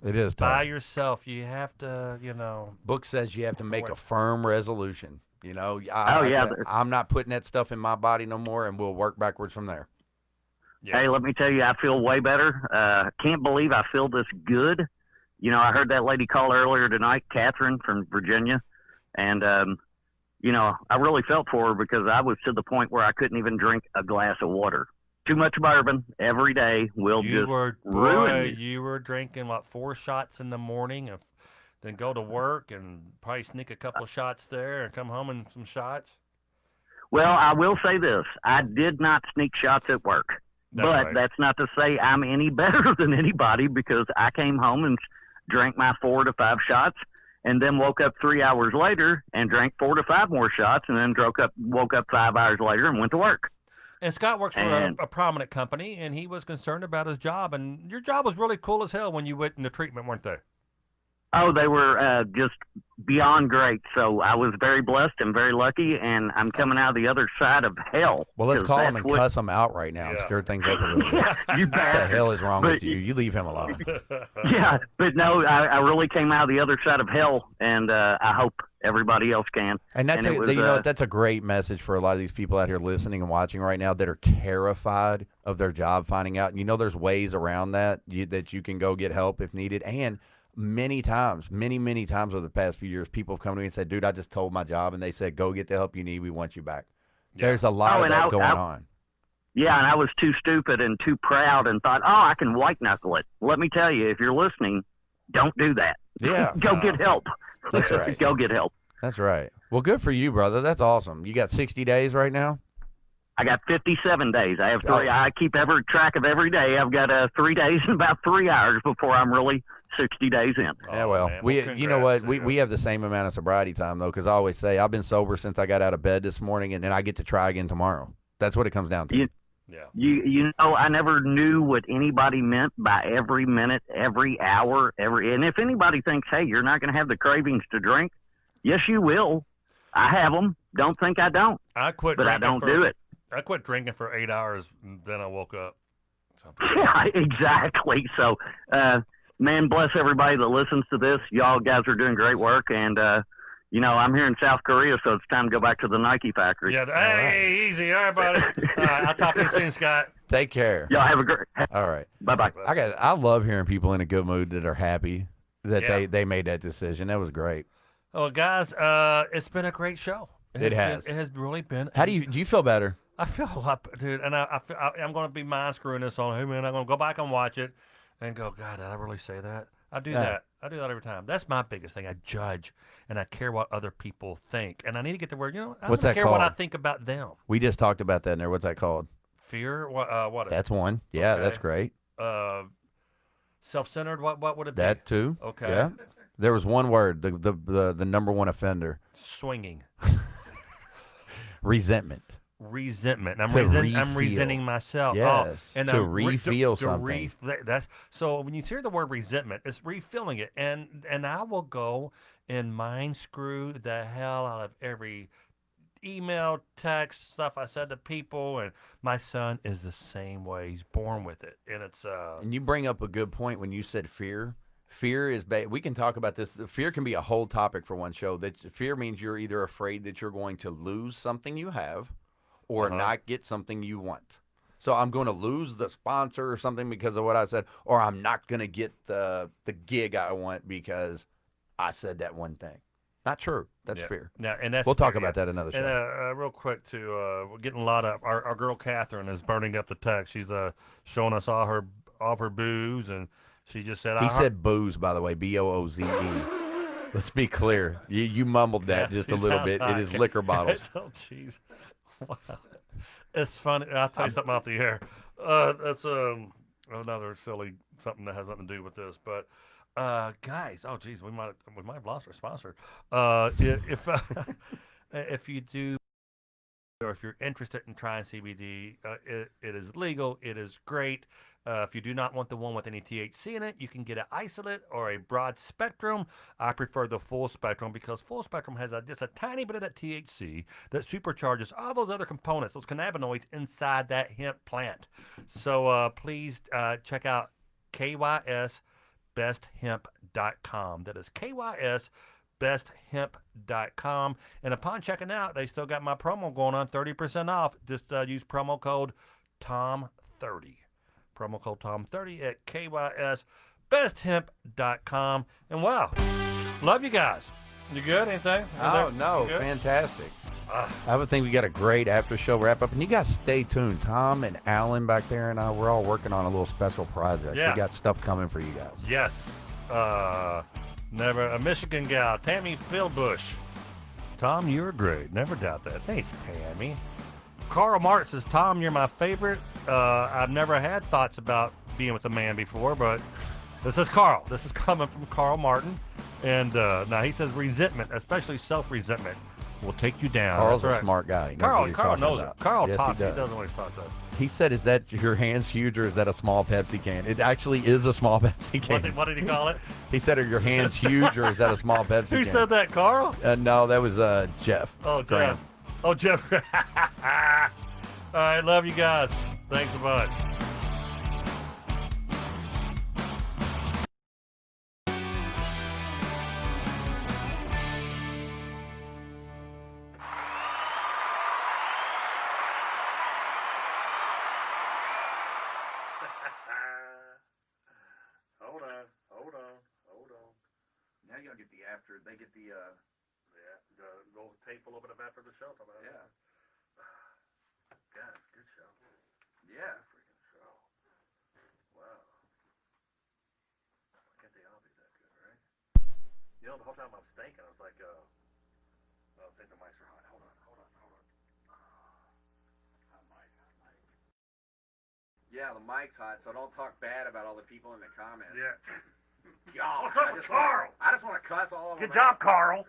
It is tough. By yourself. You have to, Book says you have to make a firm resolution. Yeah. I'm not putting that stuff in my body no more, and we'll work backwards from there. Yes. Hey, let me tell you, I feel way better. Can't believe I feel this good. I heard that lady call earlier tonight, Catherine from Virginia, and, I really felt for her because I was to the point where I couldn't even drink a glass of water. Too much bourbon every day will ruin me. You were drinking, 4 shots in the morning, then go to work and probably sneak a couple of shots there and come home and some shots? Well, I will say this. I did not sneak shots at work. That's not to say I'm any better than anybody because I came home and drank my 4 to 5 shots and then woke up 3 hours later and drank 4 to 5 more shots and then woke up 5 hours later and went to work. And Scott works for a prominent company, and he was concerned about his job. And your job was really cool as hell when you went into treatment, weren't they? Oh, they were just beyond great. So I was very blessed and very lucky, and I'm coming out the other side of hell. Well, let's call him and cuss him out right now and stir things up a little bit. You What the hell is wrong with you? You leave him alone. Yeah, but no, I really came out the other side of hell, and I hope everybody else can. And that's that's a great message for a lot of these people out here listening and watching right now that are terrified of their job finding out. And there's ways around that that you can go get help if needed. And many times over the past few years, people have come to me and said, dude, I just told my job, and they said, go get the help you need. We want you back. Yeah. There's a lot of that going on. Yeah, and I was too stupid and too proud and thought, I can white-knuckle it. Let me tell you, if you're listening, don't do that. Yeah. Go get help. That's right. Go get help. That's right. Well, good for you, brother. That's awesome. You got 60 days right now? I got 57 days. I have 3. I keep track of every day. I've got 3 days and about 3 hours before I'm really 60 days in. Yeah, well, you know what? We have the same amount of sobriety time, though, because I always say I've been sober since I got out of bed this morning, and then I get to try again tomorrow. That's what it comes down to. I never knew what anybody meant by every minute, every hour, and if anybody thinks, hey, you're not going to have the cravings to drink, yes, you will. I have them. Don't think I don't. I quit, but I don't do it. I quit drinking for 8 hours, and then I woke up. Yeah, exactly. So, man, bless everybody that listens to this. Y'all guys are doing great work, and I'm here in South Korea, so it's time to go back to the Nike factory. Yeah, hey, easy, all right, buddy. All right, I'll talk to you soon, Scott. Take care. Y'all have a great. All right, bye-bye. I love hearing people in a good mood that are happy that they made that decision. That was great. Well, guys, it's been a great show. It has really been. How do you feel better? I feel a lot, dude, and I'm going to be mind screwing this on him, and I'm going to go back and watch it and go, God, did I really say that? I do that. I do that every time. That's my biggest thing. I judge, and I care what other people think, and I need to get to where, I don't care what I think about them. We just talked about that in there. What's that called? Fear? What? That's one. Yeah, okay. That's great. Self-centered? What would it be? That too. Okay. Yeah. There was one word, the number one offender. Swinging. Resentment. I'm resenting myself. Yes. And to refeel something. So when you hear the word resentment, it's refilling it. And I will go and mind screw the hell out of every email, text, stuff I said to people, and my son is the same way. He's born with it. And it's And you bring up a good point when you said fear. Fear is we can talk about this. Fear can be a whole topic for one show. That fear means you're either afraid that you're going to lose something you have or not get something you want. So I'm going to lose the sponsor or something because of what I said, or I'm not going to get the gig I want because I said that one thing. Not true. That's fear. Now, and that's we'll talk about that another show. And real quick too, we're getting a lot of our girl Catherine is burning up the text. She's showing us all her booze, and she just said he said booze, by the way, BOOZE. Let's be clear. You mumbled that just a little bit. It is liquor bottles. Oh, jeez. Wow. It's funny. I'll tell you something off the air. That's another silly something that has nothing to do with this. But guys, oh geez, we might have lost our sponsor. If if you do, or if you're interested in trying CBD, it is legal. It is great. If you do not want the one with any THC in it, you can get an isolate or a broad spectrum. I prefer the full spectrum because full spectrum has just a tiny bit of that THC that supercharges all those other components, those cannabinoids inside that hemp plant. So please check out KYSBestHemp.com. That is KYSBestHemp.com. And upon checking out, they still got my promo going on, 30% off. Just use promo code TOM30. Promo code TOM30 at KYSBestHemp.com. And wow, love you guys. You good? Anything? Oh, no, fantastic. I would think we got a great after show wrap up. And you guys stay tuned. Tom and Alan back there and I, we're all working on a little special project. Yeah. We got stuff coming for you guys. Yes. Never a Michigan gal, Tammy Philbush. Tom, you're great. Never doubt that. Thanks, Tammy. Carl Martin says, Tom, you're my favorite. I've never had thoughts about being with a man before, but this is Carl. This is coming from Carl Martin. And now he says resentment, especially self-resentment, will take you down. Carl's That's a right. smart guy. He knows Carl what he's knows talking it. about. Carl Yes, talks. he He does. doesn't always talk that. He said, is that your hand's huge or is that a small Pepsi can? It actually is a small Pepsi can. What did he call it? He said, are your hands huge or is that a small Pepsi can? Who said that, Carl? No, that was Jeff. Oh, Jeff. Graham. Oh, Jeff. All right, love you guys. Thanks so much. Hold on. Now you gotta get the after. They get the We'll tape a little bit of after the show. yeah. Guys, good show. Yeah. Freaking show. Wow. Why can't they all be that good, right? You know, the whole time I was thinking, I was like, I think the mics are hot. Hold on. Yeah, the mic's hot, so don't talk bad about all the people in the comments. Yeah. God, What's up with Carl? I just want to cuss all over. Good job, Carl.